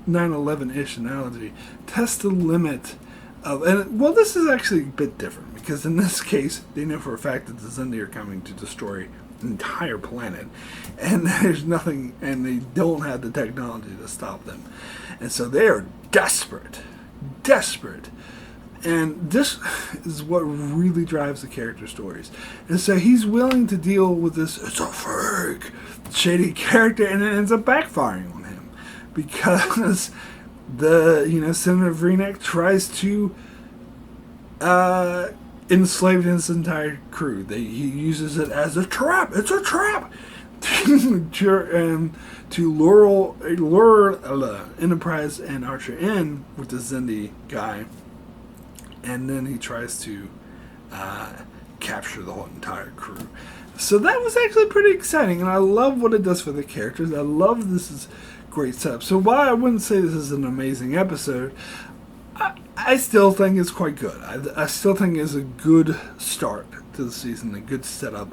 [SPEAKER 1] 9/11-ish analogy, test the limit of, and well, this is actually a bit different because in this case, they know for a fact that the Xindi are coming to destroy an entire planet, and there's nothing, and they don't have the technology to stop them, and so they are desperate. And this is what really drives the character stories. And so he's willing to deal with this, it's a fake, shady character, and it ends up backfiring on him. Because Senator Vreenak tries to enslave his entire crew. He uses it as a trap. It's a trap! to lure Enterprise and Archer in with the Xindi guy. And then he tries to capture the whole entire crew. So that was actually pretty exciting, and I love what it does for the characters. I love this is great setup. So while I wouldn't say this is an amazing episode, I still think it's quite good. I still think it's a good start to the season, a good setup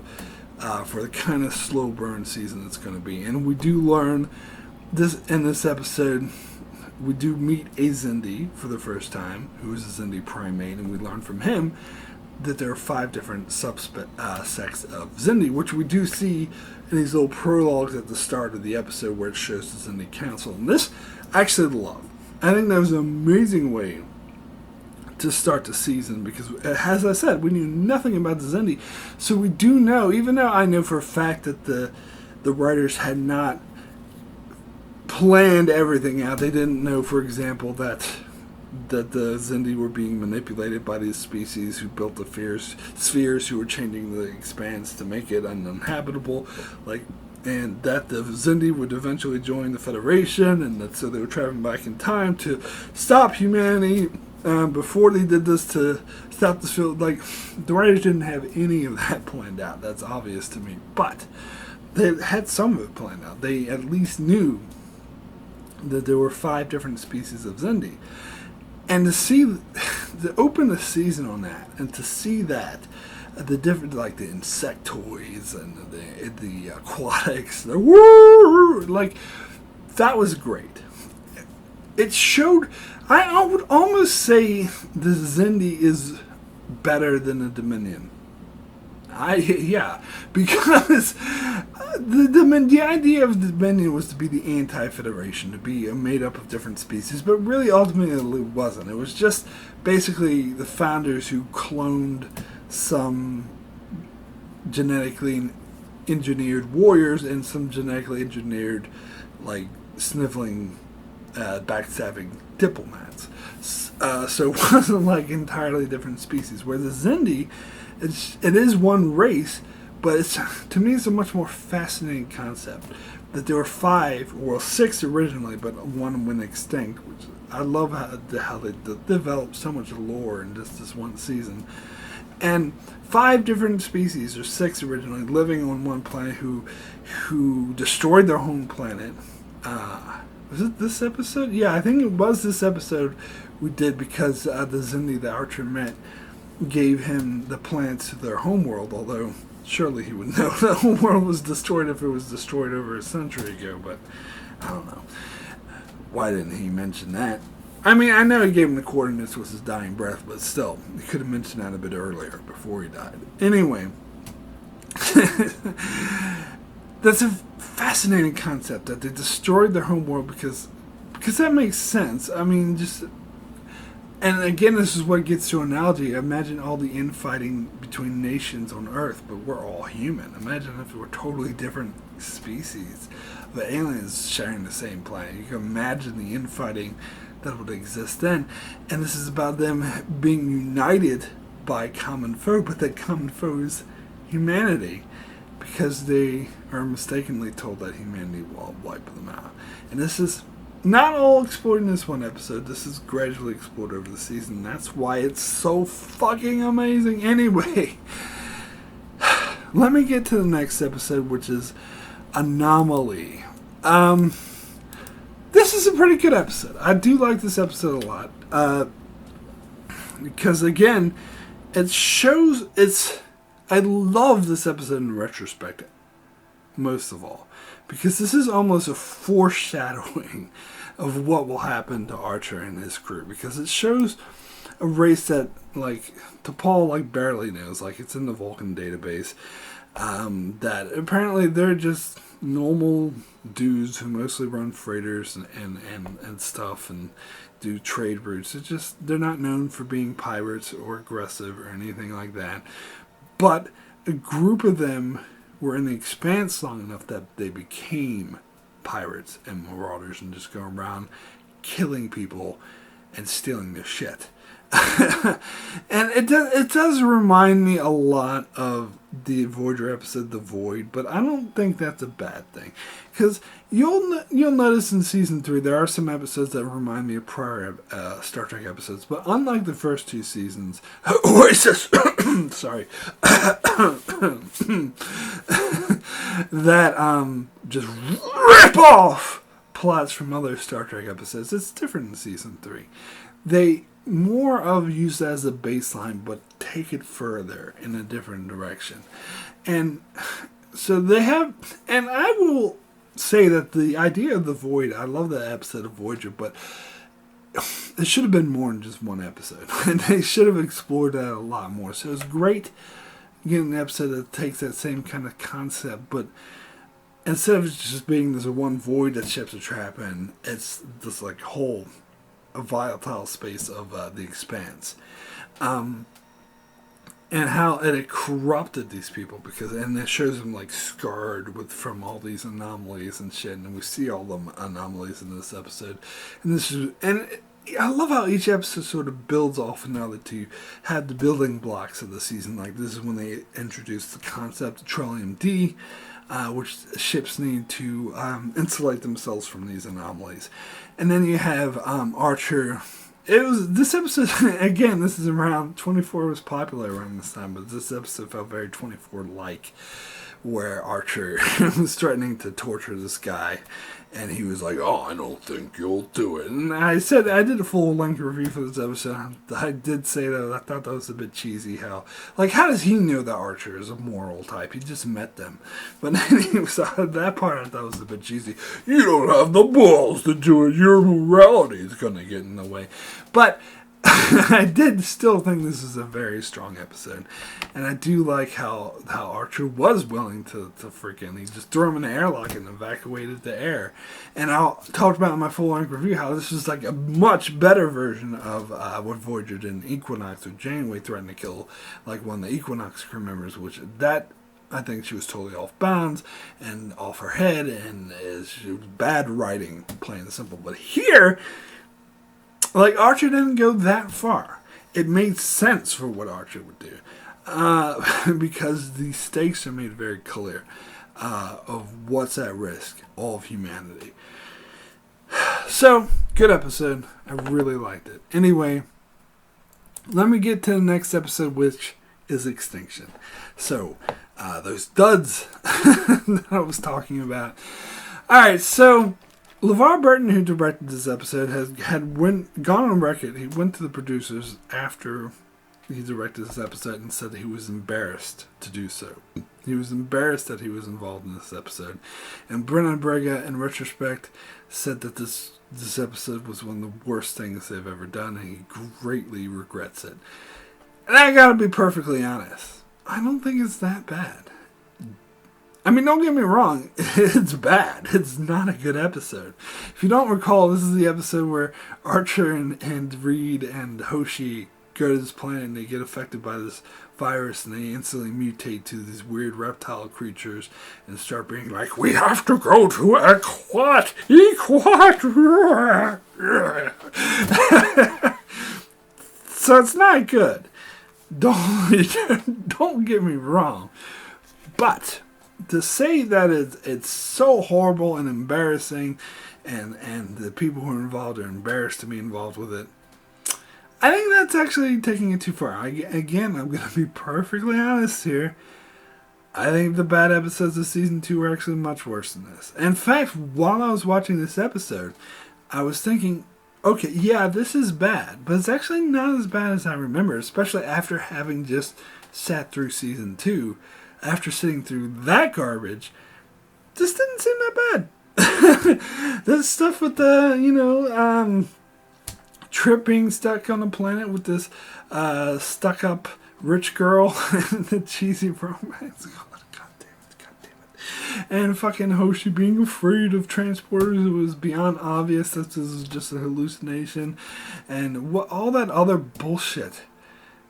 [SPEAKER 1] for the kind of slow burn season it's going to be. And we do learn this in this episode. We do meet a Xindi for the first time, who is a Xindi primate, and we learn from him that there are 5 different subsects of Xindi, which we do see in these little prologues at the start of the episode where it shows the Xindi Council. And this, I actually love. I think that was an amazing way to start the season because, as I said, we knew nothing about the Xindi. So we do know, even though I know for a fact that the writers had not planned everything out. They didn't know, for example, that the Xindi were being manipulated by these species who built the spheres who were changing the expanse to make it uninhabitable, and that the Xindi would eventually join the Federation, and that so they were traveling back in time to stop humanity before they did this to stop this field. The writers didn't have any of that planned out. That's obvious to me, but they had some of it planned out. They at least knew that there were 5 different species of Xindi. And to open the season on that, and to see that, the different, the insectoids and the aquatics, that was great. It showed, I would almost say the Xindi is better than the Dominion. Because the idea of the Dominion was to be the anti-Federation, to be made up of different species, but really ultimately it wasn't. It was just basically the founders who cloned some genetically engineered warriors and some genetically engineered, sniveling, backstabbing diplomats. So it wasn't entirely different species, where the Xindi, it is one race, but to me it's a much more fascinating concept that there were 6 originally, but one went extinct, which I love how they developed so much lore in just this one season. And 5 different species, or 6 originally, living on one planet who destroyed their home planet. Was it this episode? Yeah, I think it was this episode we did, because the Xindi that Archer met gave him the planet to their homeworld, although surely he would know the homeworld was destroyed if it was destroyed over a century ago, but I don't know. Why didn't he mention that? I mean, I know he gave him the coordinates with his dying breath, but still, he could have mentioned that a bit earlier, before he died. Anyway, that's a fascinating concept, that they destroyed their homeworld because that makes sense. I mean, and again, this is what gets to analogy. Imagine all the infighting between nations on Earth, but we're all human. Imagine if we were totally different species, the aliens sharing the same planet. You can imagine the infighting that would exist then. And this is about them being united by common foe, but that common foe is humanity, because they are mistakenly told that humanity will wipe them out. And this is not all explored in this one episode. This is gradually explored over the season. That's why it's so fucking amazing. Anyway, let me get to the next episode, which is Anomaly. This is a pretty good episode. I do like this episode a lot. Because again, it shows I love this episode in retrospect. most of all, because this is almost a foreshadowing of what will happen to Archer and his crew, because it shows a race that, like, T'Pol, like, barely knows, like, it's in the Vulcan database, that apparently they're just normal dudes who mostly run freighters and stuff and do trade routes. It's just, they're not known for being pirates or aggressive or anything like that. But a group of them were in the Expanse long enough that they became pirates and marauders and just go around killing people and stealing their shit. And it does remind me a lot of the Voyager episode The Void, but I don't think that's a bad thing, because you'll notice in season 3 there are some episodes that remind me of prior Star Trek episodes, but unlike the first 2 seasons, Oasis, sorry, that just rip off plots from other Star Trek episodes. It's different in season 3. They more of use it as a baseline, but take it further in a different direction. And so they have, and I will say that the idea of the Void, I love that episode of Voyager, but it should have been more than just one episode. And they should have explored that a lot more. So it's great getting an episode that takes that same kind of concept, but instead of just being this one void that ships are trapped in, it's this like whole a volatile space of the Expanse, and how it corrupted these people, because and it shows them like scarred from all these anomalies and shit, and we see all the anomalies in this episode, and I love how each episode sort of builds off another to have the building blocks of the season. Like this is when they introduce the concept of Trillium D, which ships need to insulate themselves from these anomalies. And then you have Archer. This episode, again, this is around, 24 was popular around this time, but this episode felt very 24-like, where Archer was threatening to torture this guy, and he was like, "Oh, I don't think you'll do it." And I did a full-length review for this episode. I did say that I thought that was a bit cheesy. How does he know that Archer is a moral type? He just met them. But anyway, so that part I thought was a bit cheesy. You don't have the balls to do it. Your morality is going to get in the way. But I did still think this is a very strong episode. And I do like how Archer was willing to freaking, he just threw him in the airlock and evacuated the air. And I'll talk about in my full-length review how this is like a much better version of what Voyager did in Equinox, with Janeway threatened to kill like one of the Equinox crew members, which that, I think she was totally off bounds and off her head, and is bad writing, plain and simple. But here, like, Archer didn't go that far. It made sense for what Archer would do. Because the stakes are made very clear of what's at risk, all of humanity. So, good episode. I really liked it. Anyway, let me get to the next episode, which is Extinction. So, those duds that I was talking about. Alright, so LeVar Burton, who directed this episode, had gone on record. He went to the producers after he directed this episode and said that he was embarrassed to do so. He was embarrassed that he was involved in this episode. And Brennan Braga, in retrospect, said that this episode was one of the worst things they've ever done, and he greatly regrets it. And I gotta be perfectly honest, I don't think it's that bad. I mean, don't get me wrong, it's bad. It's not a good episode. If you don't recall, this is the episode where Archer and Reed and Hoshi go to this planet and they get affected by this virus and they instantly mutate to these weird reptile creatures and start being like, "We have to go to Equat! So it's not good. Don't get me wrong. But to say that it's so horrible and embarrassing, and the people who are involved are embarrassed to be involved with it, I think that's actually taking it too far. Again, I'm going to be perfectly honest here. I think the bad episodes of Season 2 were actually much worse than this. In fact, while I was watching this episode, I was thinking, okay, yeah, this is bad, but it's actually not as bad as I remember, especially after having just sat through Season 2. After sitting through that garbage, just didn't seem that bad. This stuff with the, Trip being stuck on a planet with this stuck-up rich girl and the cheesy romance. God damn it. And fucking Hoshi being afraid of transporters. It was beyond obvious that this was just a hallucination. And all that other bullshit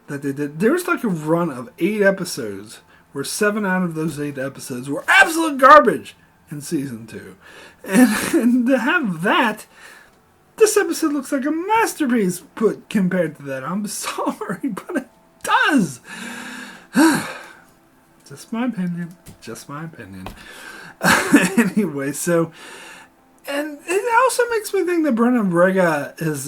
[SPEAKER 1] that they did. There was like a run of 8 episodes where 7 out of those 8 episodes were absolute garbage in season 2. And to have that, this episode looks like a masterpiece compared to that. I'm sorry, but it does. Just my opinion. Anyway, so, and it also makes me think that Brennan Braga is,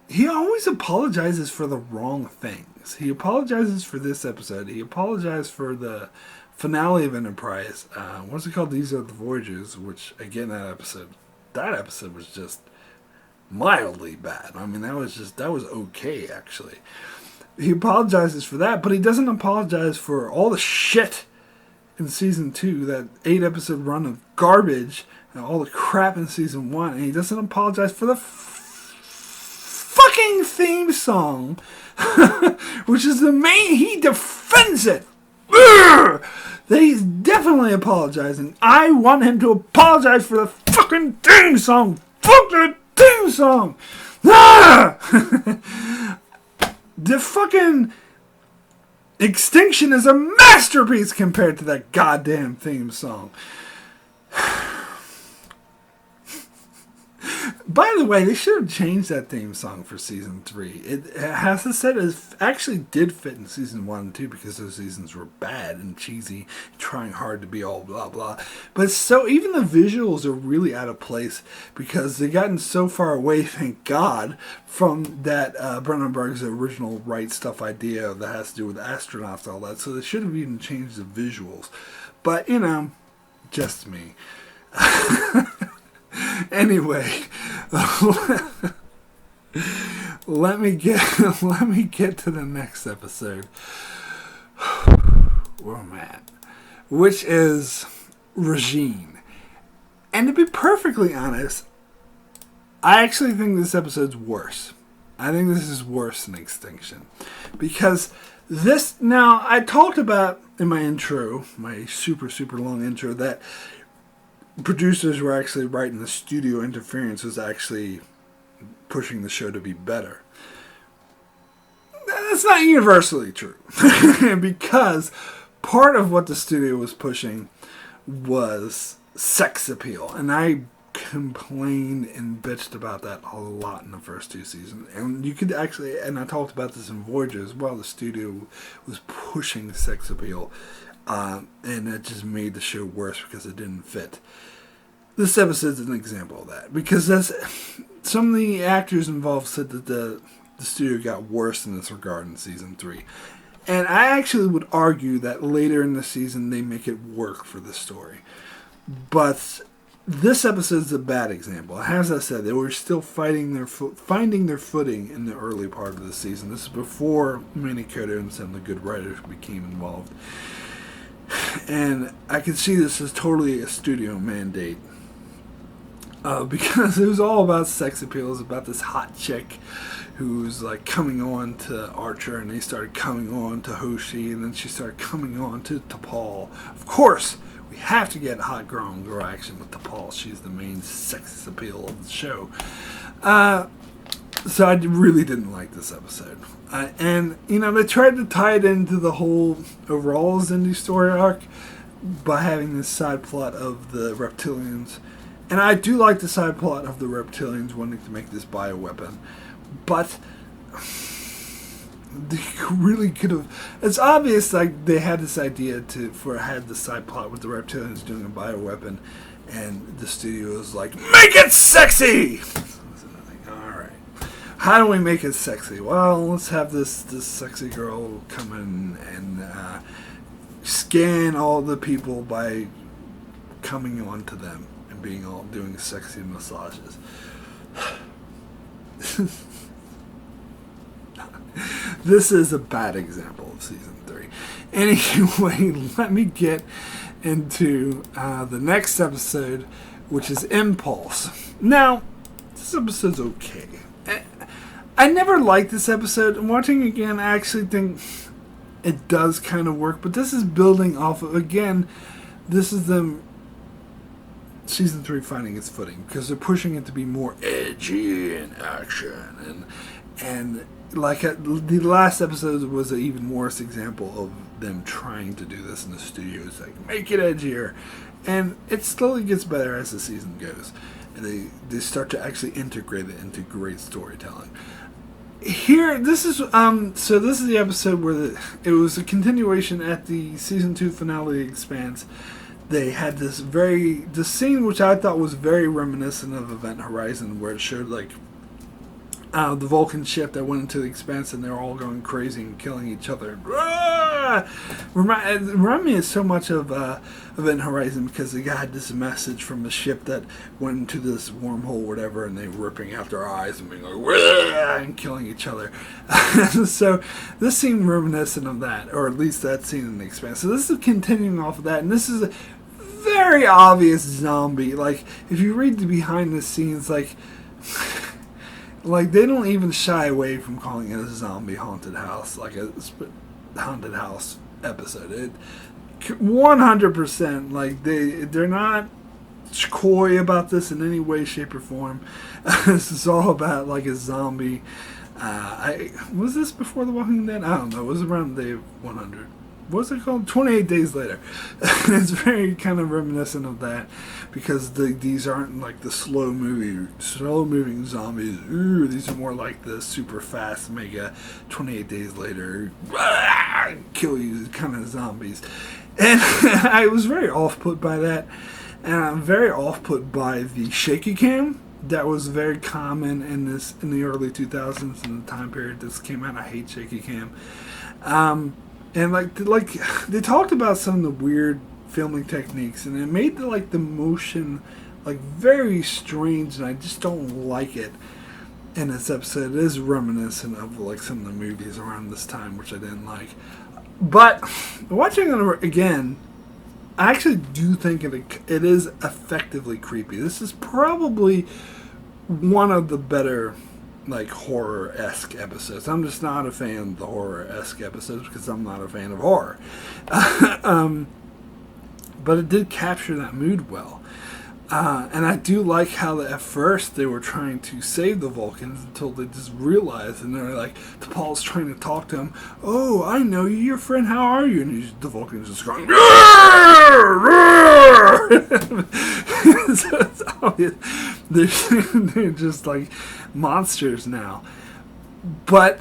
[SPEAKER 1] he always apologizes for the wrong things. He apologizes for this episode. He apologized for the finale of Enterprise. What's it called? These Are the Voyagers, which, again, that episode was just mildly bad. I mean, that was okay, actually. He apologizes for that, but he doesn't apologize for all the shit in season 2, that 8 episode run of garbage, and all the crap in season 1, and he doesn't apologize for the fucking theme song, which is the main, he defends it. He's definitely apologizing. I want him to apologize for the fucking theme song. Fuck the theme song. The fucking Extinction is a masterpiece compared to that goddamn theme song. By the way, they should have changed that theme song for season 3. It has to say it actually did fit in season 1 and 2 because those seasons were bad and cheesy, trying hard to be all blah blah. But so even the visuals are really out of place because they've gotten so far away, thank God, from that Brennan Berg's original right stuff idea that has to do with astronauts and all that. So they should have even changed the visuals. But just me. Anyway, let me get to the next episode where I'm at, which is Regine. And to be perfectly honest, I actually think this episode's worse. I think this is worse than Extinction, because this, now I talked about in my intro, my super long intro, that producers were actually right, and the studio interference was actually pushing the show to be better. That's not universally true. Because part of what the studio was pushing was sex appeal. And I complained and bitched about that a lot in the first 2 seasons. And you could actually, and I talked about this in Voyager as well, the studio was pushing sex appeal. And it just made the show worse because it didn't fit. This episode's an example of that. Because some of the actors involved said that the studio got worse in this regard in season 3. And I actually would argue that later in the season they make it work for the story. But this episode's a bad example. As I said, they were still finding their footing in the early part of the season. This is before Manny Coto and some of the good writers became involved. And I could see this as totally a studio mandate. Because it was all about sex appeal. It was about this hot chick who's like coming on to Archer, and they started coming on to Hoshi, and then she started coming on to T'Pol. Of course, we have to get hot girl on girl action with T'Pol. She's the main sex appeal of the show. So I really didn't like this episode. And, they tried to tie it into the whole overall Xindi story arc by having this side plot of the reptilians. And I do like the side plot of the reptilians wanting to make this bioweapon. But they really could have... It's obvious like they had this idea had the side plot with the reptilians doing a bioweapon. And the studio was like, make it sexy! Alright. How do we make it sexy? Well, let's have this sexy girl come in and scan all the people by coming on to them. Doing sexy massages. This is a bad example of season 3. Anyway, let me get into the next episode, which is Impulse. Now, this episode's okay. I never liked this episode. Watching it again, I actually think it does kind of work, but this is building off of, again, this is them season 3 finding its footing, because they're pushing it to be more edgy and action, and like the last episode was an even worse example of them trying to do this in the studio. It's like, make it edgier, and it slowly gets better as the season goes, and they start to actually integrate it into great storytelling. Here, this is so this is the episode where it was a continuation at the season 2 finale of The Expanse. They had this scene which I thought was very reminiscent of Event Horizon, where it showed like the Vulcan ship that went into the Expanse, and they were all going crazy and killing each other. Remind me so much of Event Horizon, because they got this message from the ship that went into this wormhole or whatever, and they were ripping out their eyes and being like, and killing each other. So this seemed reminiscent of that, or at least that scene in the Expanse. So this is continuing off of that, and this is a very obvious zombie. Like, if you read the behind the scenes, like they don't even shy away from calling it a zombie haunted house, like a haunted house episode. It 100%, like they're not coy about this in any way, shape, or form. This is all about like a zombie. Was this before The Walking Dead? I don't know. It was around day 100. What's it called? 28 Days Later. It's very kind of reminiscent of that, because these aren't like the slow moving zombies. Ooh, these are more like the super fast, mega 28 Days Later, kill you kind of zombies. And I was very off-put by that, and I'm very off-put by the shaky cam. That was very common in the early 2000s, in the time period this came out. I hate shaky cam. And like they talked about some of the weird filming techniques, and it made the motion like very strange, and I just don't like it in this episode. It is reminiscent of like some of the movies around this time, which I didn't like. But watching it again, I actually do think it is effectively creepy. This is probably one of the better like horror-esque episodes. I'm just not a fan of the horror-esque episodes, because I'm not a fan of horror. But it did capture that mood well. And I do like how at first they were trying to save the Vulcans until they just realized, and they're like, T'Pol's trying to talk to him. Oh, I know you, your friend, how are you? And the Vulcans just going, so it's obvious. They're just like monsters now. But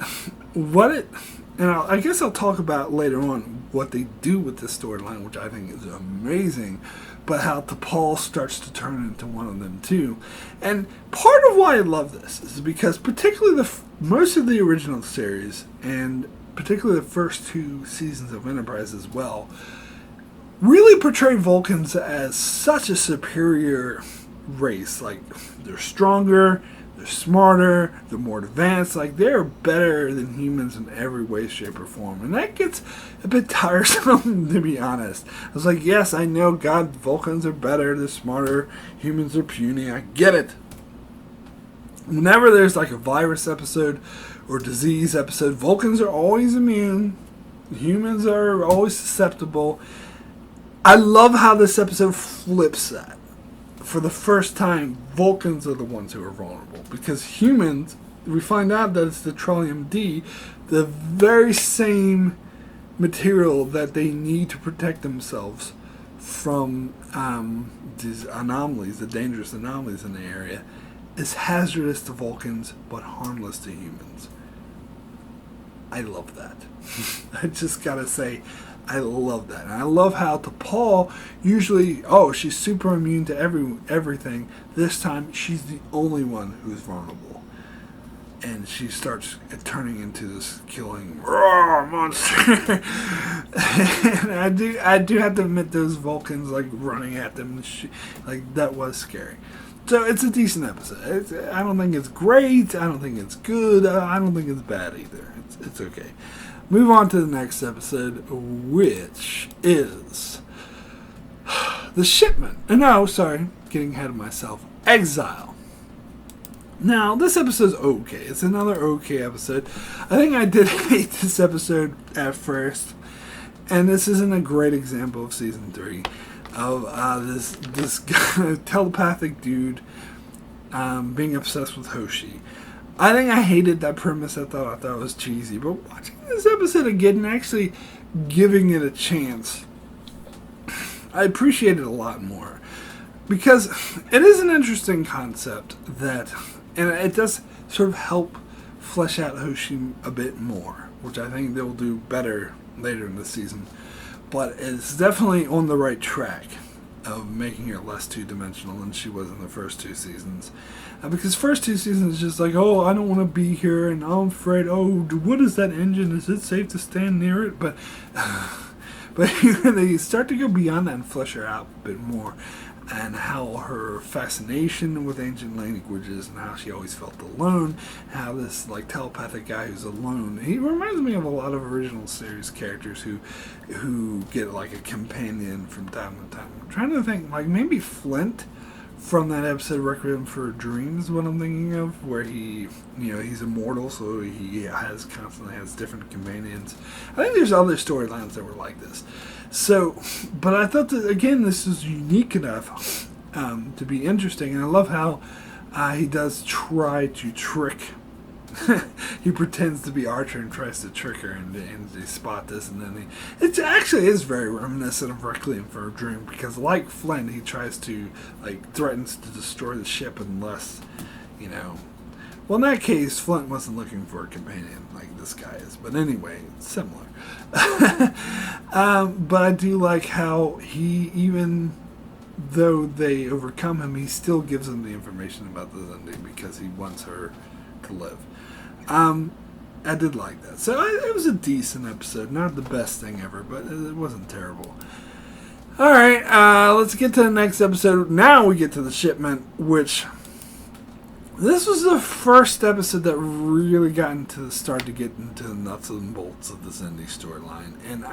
[SPEAKER 1] I guess I'll talk about later on what they do with this storyline, which I think is amazing, but how T'Pol starts to turn into one of them too. And part of why I love this is because particularly most of the original series, and particularly the first 2 seasons of Enterprise as well, really portray Vulcans as such a superior race. Like, they're stronger, they're smarter, they're more advanced, like they're better than humans in every way, shape, or form. And that gets a bit tiresome, to be honest. I was like, yes, I know, God, Vulcans are better, they're smarter, humans are puny, I get it. Whenever there's like a virus episode or disease episode, Vulcans are always immune, humans are always susceptible. I love how this episode flips that. For the first time, Vulcans are the ones who are vulnerable, because humans, we find out that it's the Trillium-D, the very same material that they need to protect themselves from these anomalies, the dangerous anomalies in the area, is hazardous to Vulcans but harmless to humans. I love that. I just gotta say, I love that. And I love how T'Pol usually, she's super immune to everything. This time, she's the only one who's vulnerable. And she starts turning into this killing monster. And I do have to admit, those Vulcans like running at them, that was scary. So it's a decent episode. I don't think it's great. I don't think it's good. I don't think it's bad either. It's okay. Move on to the next episode, which is The Shipment. No, sorry, getting ahead of myself. Exile. Now, this episode's okay. It's another okay episode. I think I did hate this episode at first, and this isn't a great example of season 3 of this guy, telepathic dude being obsessed with Hoshi. I think I hated that premise. I thought it was cheesy, but watching this episode again and actually giving it a chance, I appreciate it a lot more, because it is an interesting concept that, and it does sort of help flesh out Hoshi a bit more, which I think they'll do better later in the season. But it's definitely on the right track of making her less two-dimensional than she was in the first 2 seasons. Because first 2 seasons is just like, oh, I don't want to be here, and I'm afraid, oh, what is that engine? Is it safe to stand near it? But they start to go beyond that and flesh her out a bit more, and how her fascination with ancient languages and how she always felt alone, how this like telepathic guy who's alone, he reminds me of a lot of original series characters who get like a companion from time to time. I'm trying to think, like maybe Flint from that episode Requiem for a Dream is what I'm thinking of, where he, he's immortal, so he constantly has different companions. I think there's other storylines that were like this. So, but I thought that, again, this is unique enough to be interesting, and I love how he does try to trick. He pretends to be Archer and tries to trick her, and they spot this, and then it actually is very reminiscent of Requiem for a Dream, because like Flint, he tries to, threatens to destroy the ship unless, well, in that case, Flint wasn't looking for a companion like this guy is, but anyway, it's similar. But I do like how he, even though they overcome him, he still gives them the information about the Xindi because he wants her to live. I did like that. So it was a decent episode. Not the best thing ever, but it wasn't terrible. Alright, let's get to the next episode. Now we get to The Shipment, which... this was the first episode that really started to get into the nuts and bolts of the Xindi storyline. And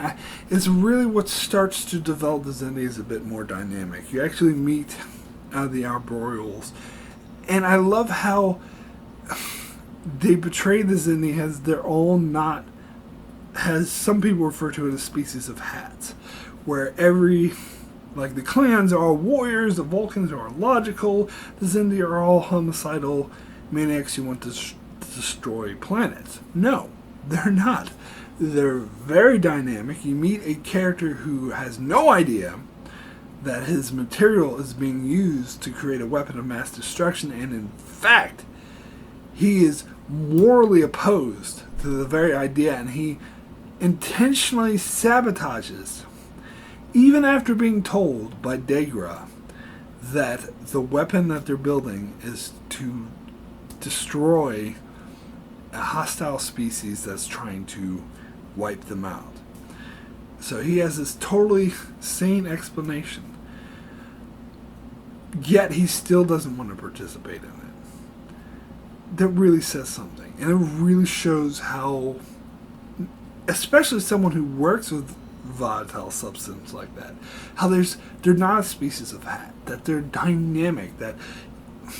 [SPEAKER 1] it's really what starts to develop the Xindi as a bit more dynamic. You actually meet the Arboreals. And I love how... they portray the Xindi as they're all not, as some people refer to it as species of hats, where the clans are all warriors, the Vulcans are logical, the Xindi are all homicidal maniacs who want to destroy planets. No, they're not. They're very dynamic. You meet a character who has no idea that his material is being used to create a weapon of mass destruction, and in fact, he is morally opposed to the very idea, and he intentionally sabotages, even after being told by Degra that the weapon that they're building is to destroy a hostile species that's trying to wipe them out. So he has this totally sane explanation, yet he still doesn't want to participate in it. That really says something, and it really shows how, especially someone who works with volatile substance like that, how they're not a species of hat, that they're dynamic, that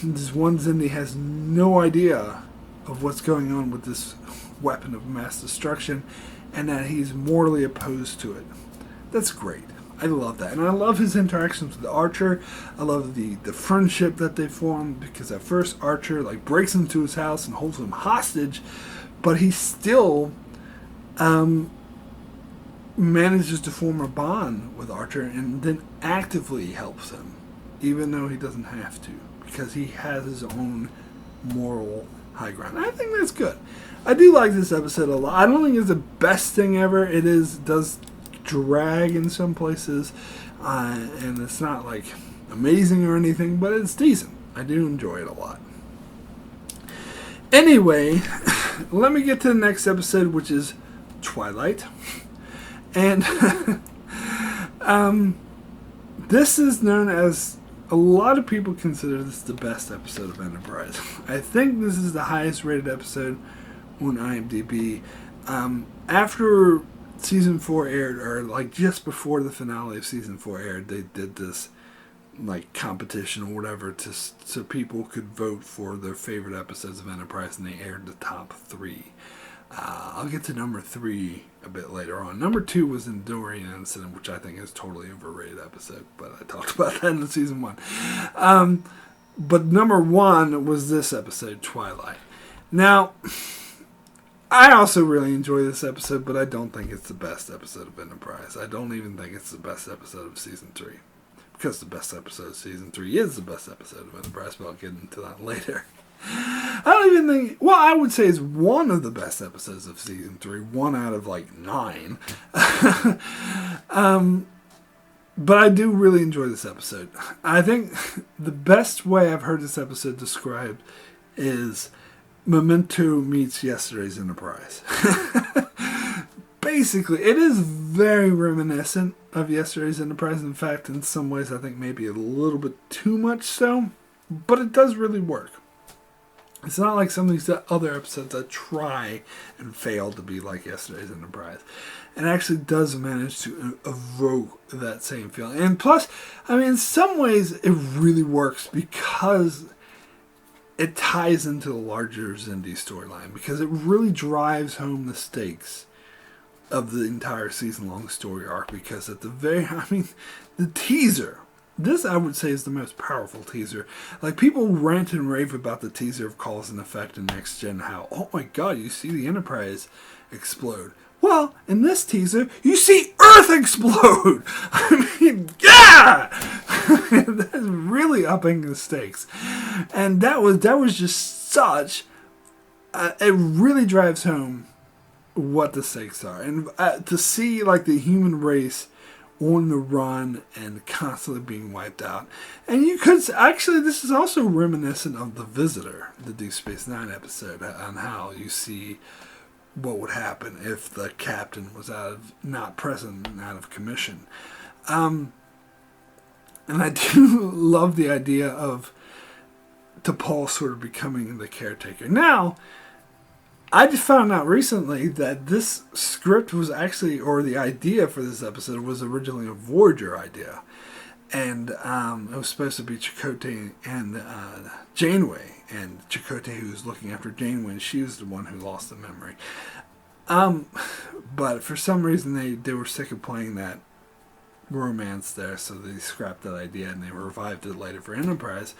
[SPEAKER 1] this one Xindi has no idea of what's going on with this weapon of mass destruction, and that he's morally opposed to it. That's great. I love that. And I love his interactions with Archer. I love the friendship that they form, because at first Archer breaks into his house and holds him hostage, but he still manages to form a bond with Archer and then actively helps him, even though he doesn't have to, because he has his own moral high ground. I think that's good. I do like this episode a lot. I don't think it's the best thing ever. It does drag in some places, and it's not amazing or anything, but it's decent. I do enjoy it a lot. Anyway, let me get to the next episode, which is Twilight. And this is known as, a lot of people consider this the best episode of Enterprise. I think this is the highest rated episode on IMDb. After Season 4 aired, or just before the finale of Season 4 aired, they did this like competition or whatever, so people could vote for their favorite episodes of Enterprise, and they aired the top 3. I'll get to number 3 a bit later on. Number 2 was Endorian Incident, which I think is a totally overrated episode, but I talked about that in season 1. But number 1 was this episode, Twilight. Now, I also really enjoy this episode, but I don't think it's the best episode of Enterprise. I don't even think it's the best episode of season 3. Because the best episode of season 3 is the best episode of Enterprise, but I'll get into that later. I don't even think... Well, I would say it's one of the best episodes of season 3. 1 out of, 9. But I do really enjoy this episode. I think the best way I've heard this episode described is Memento meets yesterday's Enterprise. Basically, it is very reminiscent of yesterday's Enterprise. In fact, in some ways, I think maybe a little bit too much so. But it does really work. It's not like some of these other episodes that try and fail to be like yesterday's Enterprise. It actually does manage to evoke that same feeling. And plus, I mean, in some ways, it really works because it ties into the larger Xindi storyline. Because it really drives home the stakes of the entire season-long story arc. Because at the the teaser... This, I would say, is the most powerful teaser. Like, people rant and rave about the teaser of Cause and Effect and Next Gen, how, oh my god, you see the Enterprise explode. Well, in this teaser, you see Earth explode! I mean, yeah! That's really upping the stakes. And that was just such... it really drives home what the stakes are. And to see, like, the human race on the run and constantly being wiped out. And you could... Actually, this is also reminiscent of The Visitor, the Deep Space Nine episode, on how you see what would happen if the captain was not present and out of commission. And I do love the idea of T'Pol sort of becoming the caretaker. Now, I just found out recently that this script was actually, or the idea for this episode was originally a Voyager idea. And it was supposed to be Chakotay and Janeway. And Chakotay, who was looking after Janeway, and she was the one who lost the memory. But for some reason, they were sick of playing that romance there, so they scrapped that idea and they revived it later for Enterprise.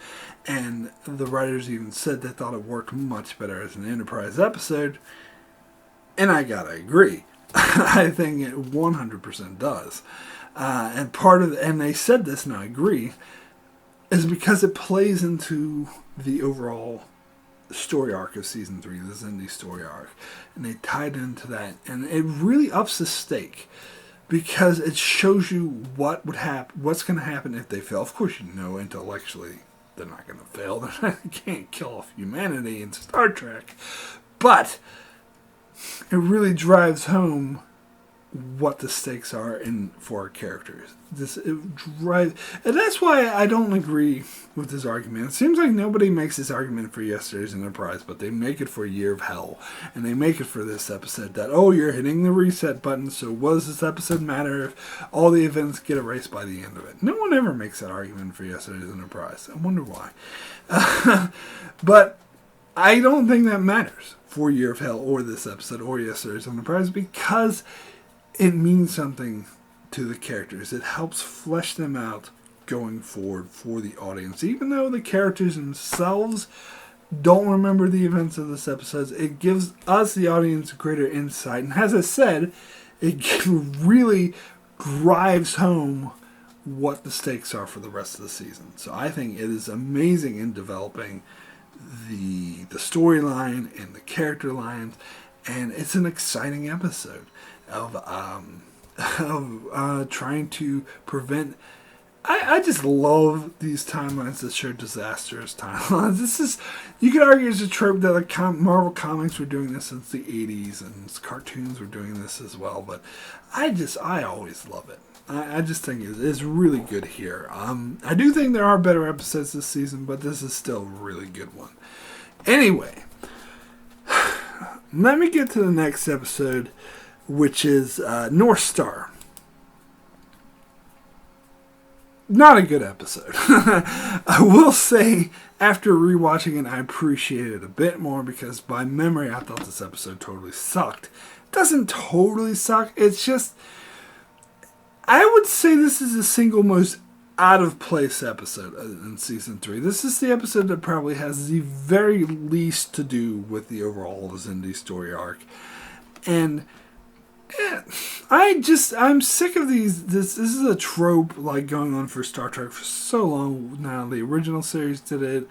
[SPEAKER 1] And the writers even said they thought it worked much better as an Enterprise episode, and I gotta agree. I think it 100% does. And they said this, and I agree, is because it plays into the overall story arc of season 3, the Xindi story arc, and they tied into that, and it really ups the stake. Because it shows you what would happen, what's going to happen if they fail. Of course, you know intellectually they're not going to fail. They can't kill off humanity in Star Trek. But it really drives home what the stakes are for our characters. And that's why I don't agree with this argument. It seems like nobody makes this argument for yesterday's Enterprise, but they make it for Year of Hell, and they make it for this episode that, oh, you're hitting the reset button, so what does this episode matter if all the events get erased by the end of it? No one ever makes that argument for yesterday's Enterprise. I wonder why. But I don't think that matters for Year of Hell or this episode or yesterday's Enterprise, because it means something to the characters. It helps flesh them out going forward for the audience. Even though the characters themselves don't remember the events of this episode, it gives us, the audience, greater insight. And as I said, it really drives home what the stakes are for the rest of the season. So I think it is amazing in developing the storyline and the character lines. And it's an exciting episode of trying to prevent... I just love these timelines that show disastrous timelines. This is, you could argue, it's a trope that like Marvel Comics were doing this since the 80s, and cartoons were doing this as well, but I always love it. I just think it's really good here. I do think there are better episodes this season, but this is still a really good one. Anyway, let me get to the next episode, which is North Star. not a good episode. I will say, after rewatching it, I appreciate it a bit more because by memory, I thought this episode totally sucked. It doesn't totally suck. It's just, I would say this is the single most out of place episode in season 3. This is the episode that probably has the very least to do with the overall Xindi story arc. And I'm sick of these. This is a trope like going on for Star Trek for so long now. The original series did it.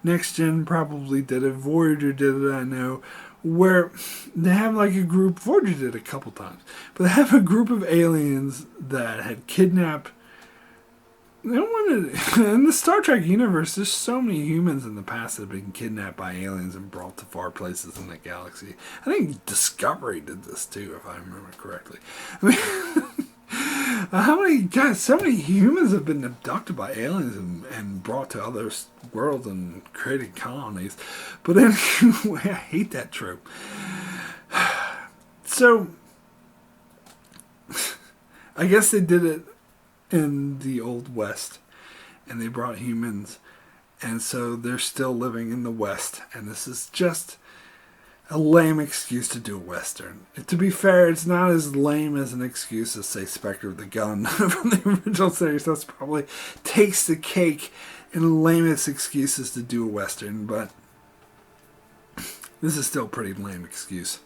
[SPEAKER 1] Next Gen probably did it. Voyager did it, I know. Where they have like a group, Voyager did it a couple times, but they have a group of aliens that had kidnapped. They wanted, in the Star Trek universe, there's so many humans in the past that have been kidnapped by aliens and brought to far places in the galaxy. I think Discovery did this too, if I remember correctly. I mean, so many humans have been abducted by aliens and brought to other worlds and created colonies. But anyway, I hate that trope. So, I guess they did it in the Old West, and they brought humans, and so they're still living in the West, and this is just a lame excuse to do a Western. To be fair, it's not as lame as an excuse as, say, Spectre of the Gun from the original series. That's probably takes the cake in the lamest excuses to do a Western, but this is still a pretty lame excuse.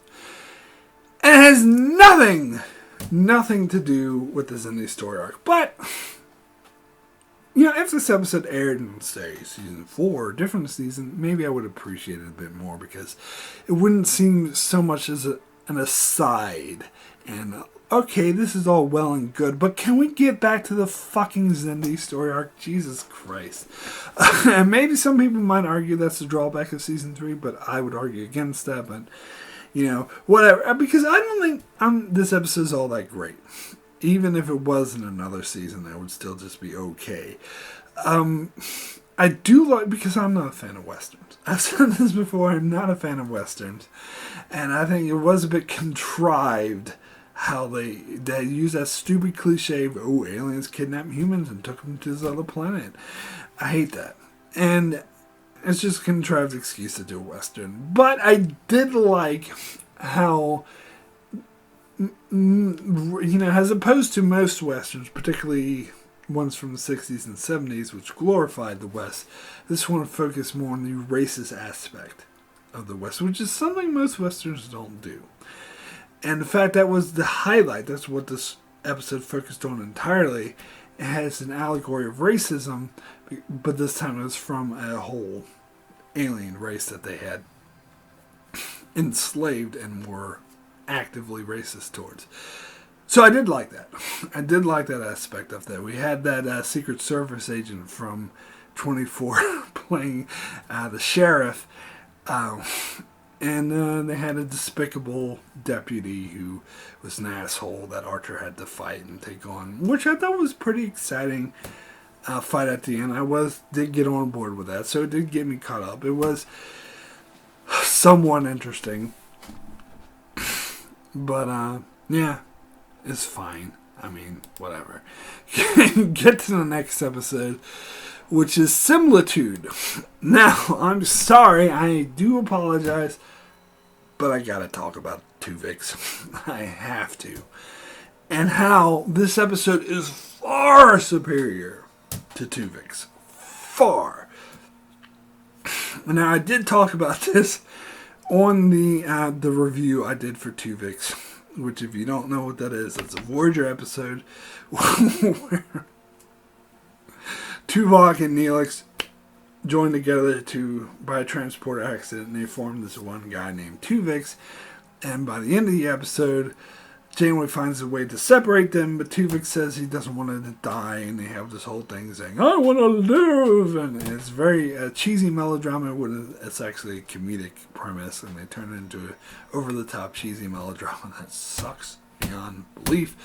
[SPEAKER 1] And it has nothing to do with the Xindi story arc. But, you know, if this episode aired in, say, season 4, different season, maybe I would appreciate it a bit more because it wouldn't seem so much as an aside. And, okay, this is all well and good, but can we get back to the fucking Xindi story arc? Jesus Christ. And maybe some people might argue that's the drawback of season 3, but I would argue against that, but you know, whatever. Because I don't think this episode's all that great. Even if it was in another season, that would still just be okay. I do like, because I'm not a fan of Westerns. I've said this before, I'm not a fan of Westerns. And I think it was a bit contrived how they use that stupid cliche of, oh, aliens kidnapped humans and took them to this other planet. I hate that. And it's just a contrived excuse to do a Western. But I did like how, you know, as opposed to most Westerns, particularly ones from the 60s and 70s, which glorified the West, this one focused more on the racist aspect of the West, which is something most Westerns don't do. And in fact, that was the highlight. That's what this episode focused on entirely. It has an allegory of racism, but this time it was from a whole alien race that they had enslaved and were actively racist towards. So I did like that. I did like that aspect of that. We had that Secret Service agent from 24 playing the sheriff, and they had a despicable deputy who was an asshole that Archer had to fight and take on, which I thought was pretty exciting. Fight at the end. Did get on board with that, so it did get me caught up. It was somewhat interesting, but yeah, it's fine. I mean, whatever. Get to the next episode, which is Similitude. Now, I'm sorry, I do apologize, but I gotta talk about Tuvix. I have to. And how this episode is far superior to Tuvix. Far. Now, I did talk about this on the review I did for Tuvix, which, if you don't know what that is, it's a Voyager episode where Tuvok and Neelix joined together by a transport accident, and they formed this one guy named Tuvix. And by the end of the episode, Janeway finds a way to separate them, but Tuvix says he doesn't want to die, and they have this whole thing saying, I want to live! And it's very cheesy melodrama when it's actually a comedic premise, and they turn it into an over-the-top cheesy melodrama that sucks beyond belief,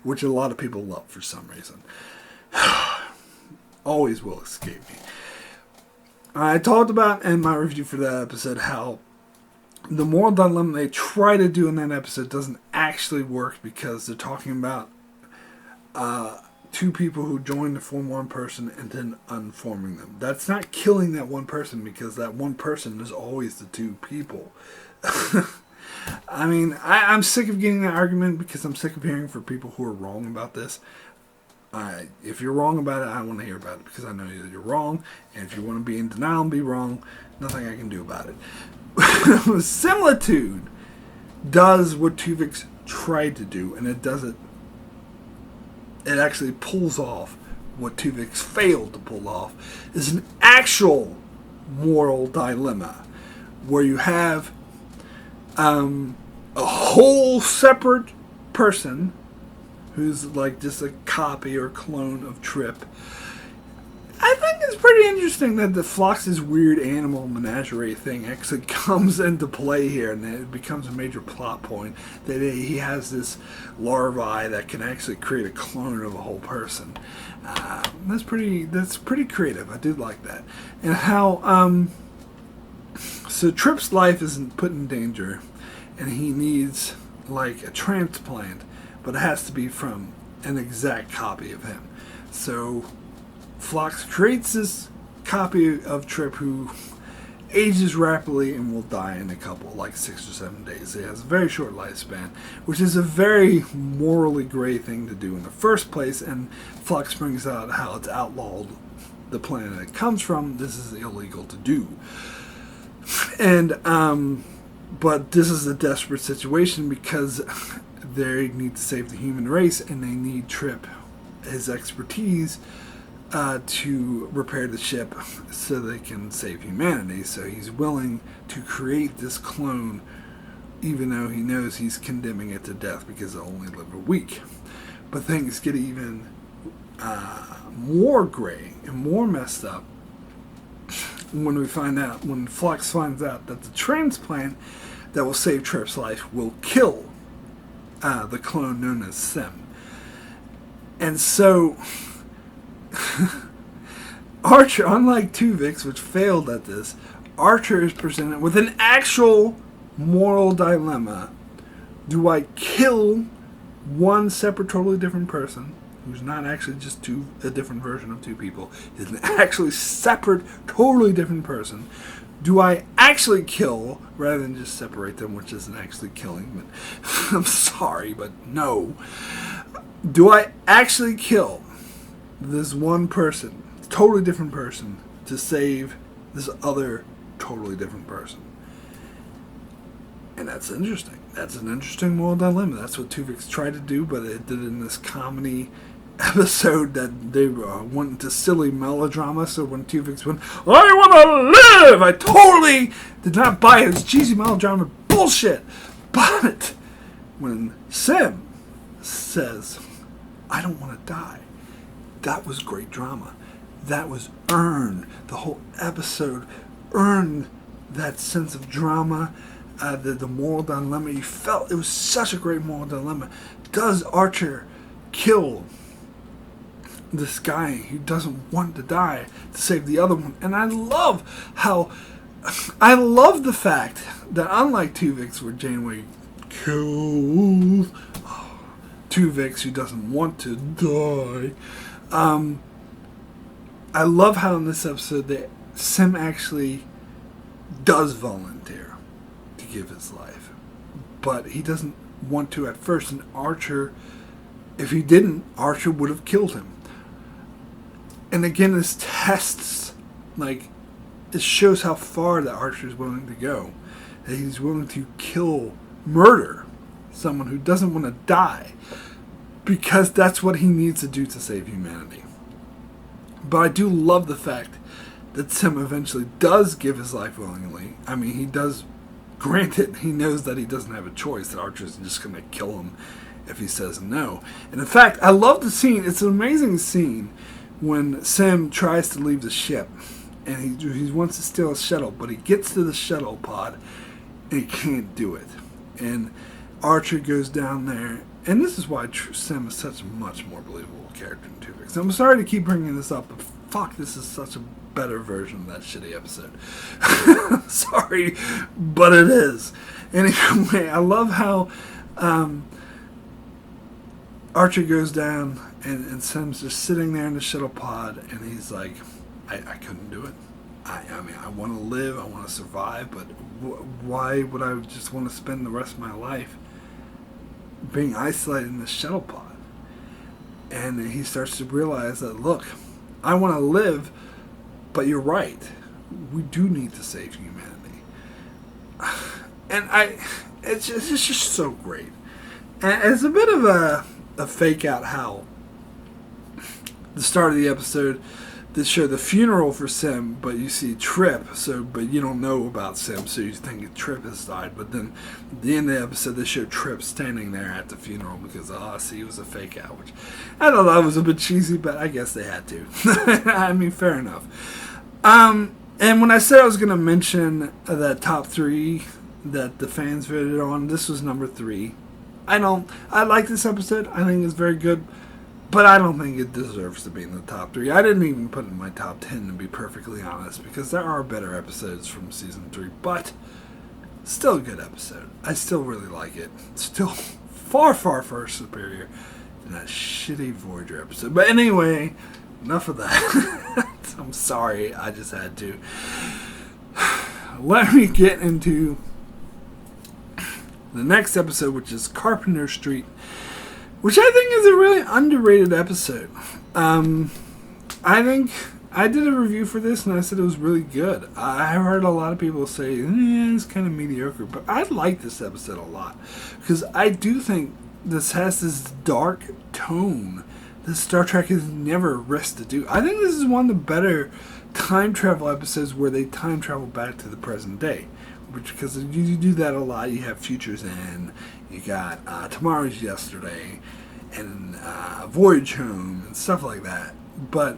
[SPEAKER 1] which a lot of people love for some reason. Always will escape me. I talked about in my review for that episode how the moral dilemma they try to do in that episode doesn't actually work because they're talking about two people who join to form one person and then unforming them. That's not killing that one person, because that one person is always the two people. I mean, I'm sick of getting that argument, because I'm sick of hearing for people who are wrong about this. If you're wrong about it, I want to hear about it, because I know that you're wrong. And if you want to be in denial and be wrong, nothing I can do about it. Similitude does what Tuvix tried to do, and it does it. It actually pulls off what Tuvix failed to pull off. Is an actual moral dilemma where you have a whole separate person who's like just a copy or clone of Trip. I think it's pretty interesting that the Phlox's weird animal menagerie thing actually comes into play here, and it becomes a major plot point that he has this larvae that can actually create a clone of a whole person. That's pretty creative. I do like that. And how so Trip's life isn't put in danger, and he needs like a transplant, but it has to be from an exact copy of him. So Phlox creates this copy of Trip who ages rapidly and will die in a couple, like 6 or 7 days. He has a very short lifespan, which is a very morally gray thing to do in the first place, and Phlox brings out how it's outlawed. The planet it comes from, this is illegal to do. And but this is a desperate situation, because they need to save the human race, and they need Trip, his expertise, to repair the ship so they can save humanity. So he's willing to create this clone, even though he knows he's condemning it to death because it'll only live a week. But things get even more gray and more messed up when Phlox finds out that the transplant that will save Trip's life will kill the clone known as Sim. And so Archer, unlike Tuvix, which failed at this, Archer is presented with an actual moral dilemma. Do I kill one separate, totally different person, who's not actually just a different version of two people, is an actually separate, totally different person? Do I actually kill, rather than just separate them, which isn't actually killing, but I'm sorry, but no. Do I actually kill this one person, totally different person, to save this other totally different person? And that's interesting. That's an interesting moral dilemma. That's what Tuvix tried to do, but it did it in this comedy episode that they went into silly melodrama. So when Tuvix went, I want to live, I totally did not buy his cheesy melodrama bullshit. But when Sim says, I don't want to die, that was great drama. That was earned. The whole episode earned that sense of drama, the moral dilemma. You felt it was such a great moral dilemma. Does Archer kill this guy who doesn't want to die to save the other one? And I love the fact that unlike Tuvix, where Janeway kills Tuvix, who doesn't want to die, I love how in this episode that Sim actually does volunteer to give his life, but he doesn't want to at first. And Archer, if he didn't, Archer would have killed him. And again, this tests, like, it shows how far that Archer is willing to go. That he's willing to murder someone who doesn't want to die, because that's what he needs to do to save humanity. But I do love the fact that Sim eventually does give his life willingly. I mean, he does. Granted, he knows that he doesn't have a choice, that Archer's just going to kill him if he says no. And in fact, I love the scene. It's an amazing scene when Sim tries to leave the ship, and he wants to steal a shuttle, but he gets to the shuttle pod and he can't do it. And Archer goes down there, and this is why Sim is such a much more believable character than Tuvix. I'm sorry to keep bringing this up, but fuck, this is such a better version of that shitty episode. Sorry, but it is. Anyway, I love how Archer goes down And Sim's just sitting there in the shuttle pod, and he's like, I couldn't do it. I mean, I want to live, I want to survive, but why would I just want to spend the rest of my life being isolated in the shuttle pod? And he starts to realize that, look, I want to live, but you're right. We do need to save humanity. And it's just so great. And it's a bit of a fake out how the start of the episode, they show the funeral for Sim, but you see Trip, but you don't know about Sim, so you think Trip has died. But then at the end of the episode, they show Trip standing there at the funeral because, see, it was a fake out, which I thought that was a bit cheesy, but I guess they had to. I mean, fair enough. And when I said I was going to mention the top 3 that the fans voted on, this was number 3. I like this episode. I think it's very good. But I don't think it deserves to be in the top 3. I didn't even put it in my top 10, to be perfectly honest, because there are better episodes from season 3. But still a good episode. I still really like it. Still far, far, far superior than that shitty Voyager episode. But anyway, enough of that. I'm sorry. I just had to. Let me get into the next episode, which is Carpenter Street, which I think is a really underrated episode. I think I did a review for this and I said it was really good. I heard a lot of people say, it's kind of mediocre, but I like this episode a lot because I do think this has this dark tone that Star Trek has never risked to do. I think this is one of the better time travel episodes where they time travel back to the present day. Because you do that a lot. You have Futures End, you got Tomorrow's Yesterday, and Voyage Home, and stuff like that. But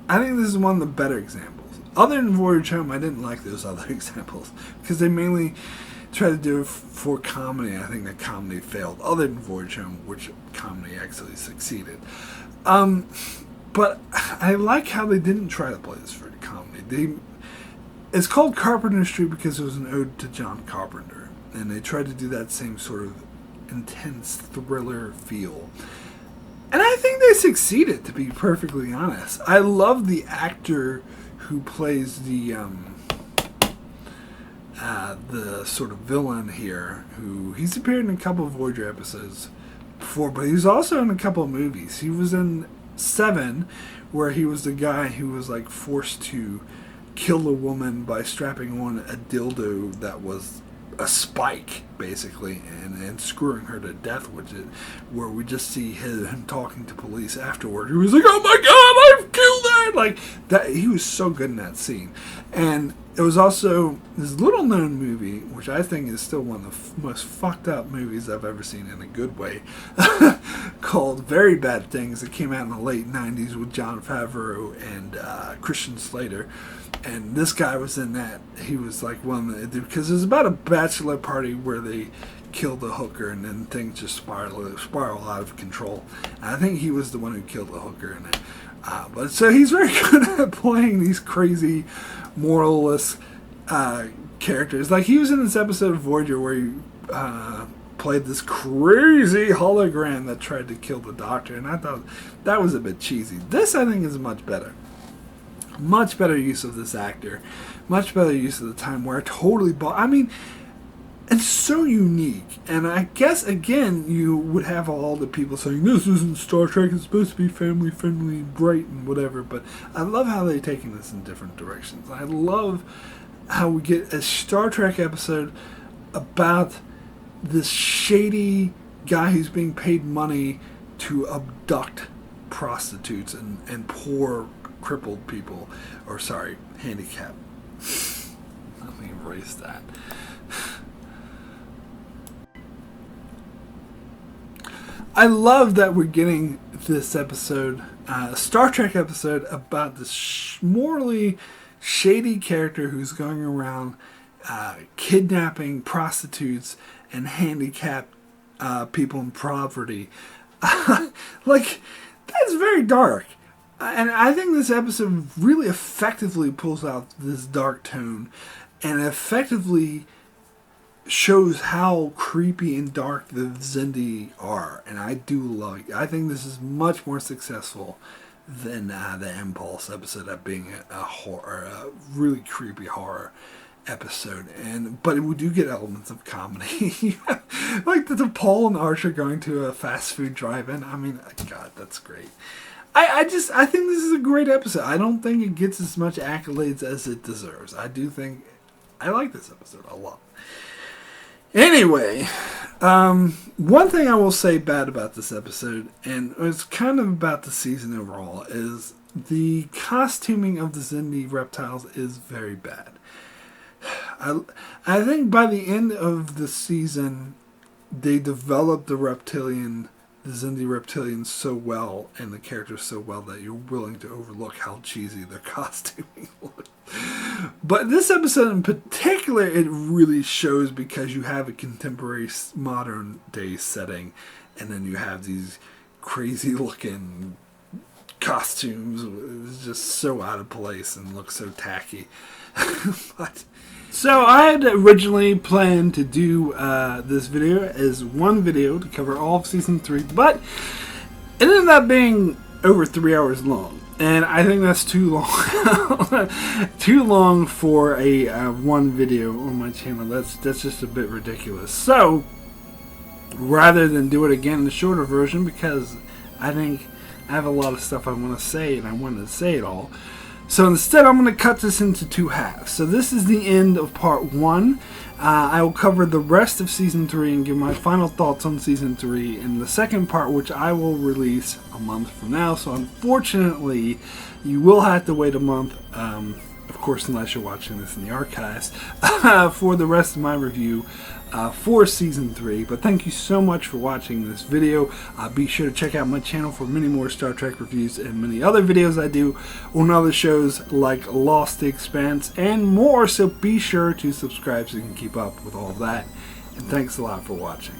[SPEAKER 1] I think this is one of the better examples. Other than Voyage Home, I didn't like those other examples. Because they mainly tried to do it for comedy. I think that comedy failed. Other than Voyage Home, which comedy actually succeeded. But I like how they didn't try to play this for comedy. It's called Carpenter Street because it was an ode to John Carpenter. And they tried to do that same sort of intense thriller feel. And I think they succeeded, to be perfectly honest. I love the actor who plays the sort of villain here. He's appeared in a couple of Voyager episodes before, but he was also in a couple of movies. He was in 7, where he was the guy who was like forced to kill a woman by strapping on a dildo that was a spike, basically, and screwing her to death with it, where we just see him talking to police afterward. He was like, oh my god, I've killed her! Like, that, he was so good in that scene. And it was also this little known movie, which I think is still one of the most fucked up movies I've ever seen in a good way, called Very Bad Things. It came out in the late 90s with Jon Favreau and Christian Slater. And this guy was in that. He was like one of the, because it was about a bachelor party where they killed the hooker and then things just spiral out of control. And I think he was the one who killed the hooker in it. But so he's very good at playing these crazy, moralless characters. Like he was in this episode of Voyager where he played this crazy hologram that tried to kill the Doctor, and I thought that was a bit cheesy. This, I think, is much better. Much better use of this actor. Much better use of the time where I totally I mean, it's so unique. And I guess, again, you would have all the people saying, this isn't Star Trek, it's supposed to be family friendly and bright and whatever. But I love how they're taking this in different directions. I love how we get a Star Trek episode about this shady guy who's being paid money to abduct prostitutes and poor crippled people, or sorry, handicapped. Let me erase that. I love that we're getting this episode, a Star Trek episode about this morally shady character who's going around kidnapping prostitutes and handicapped people in poverty. Like, that's very dark. And I think this episode really effectively pulls out this dark tone and effectively shows how creepy and dark the Xindi are, and I think this is much more successful than the Impulse episode of being a horror, a really creepy horror episode. But we do get elements of comedy, like the Paul and Archer going to a fast food drive-in. I mean, God, that's great. I think this is a great episode. I don't think it gets as much accolades as it deserves. I like this episode a lot. Anyway, one thing I will say bad about this episode, and it's kind of about the season overall, is the costuming of the Xindi reptiles is very bad. I think by the end of the season, they developed the Xindi reptilians so well, and the characters so well, that you're willing to overlook how cheesy their costuming looks. But this episode in particular, it really shows, because you have a contemporary modern day setting, and then you have these crazy looking costumes. It's just so out of place and looks so tacky. So I had originally planned to do this video as one video to cover all of season 3, but it ended up being over 3 hours long. And I think that's too long. Too long for a one video on my channel. That's just a bit ridiculous. So rather than do it again in the shorter version, because I think I have a lot of stuff I want to say and I wanted to say it all. So instead, I'm going to cut this into 2 halves. So this is the end of part 1. I will cover the rest of season 3 and give my final thoughts on season 3 in the second part, which I will release a month from now. So unfortunately, you will have to wait a month, of course, unless you're watching this in the archives, for the rest of my review for season 3. But thank you so much for watching this video. Be sure to check out my channel for many more Star Trek reviews and many other videos I do on other shows like Lost, The Expanse, and more. So be sure to subscribe so you can keep up with all of that. And thanks a lot for watching.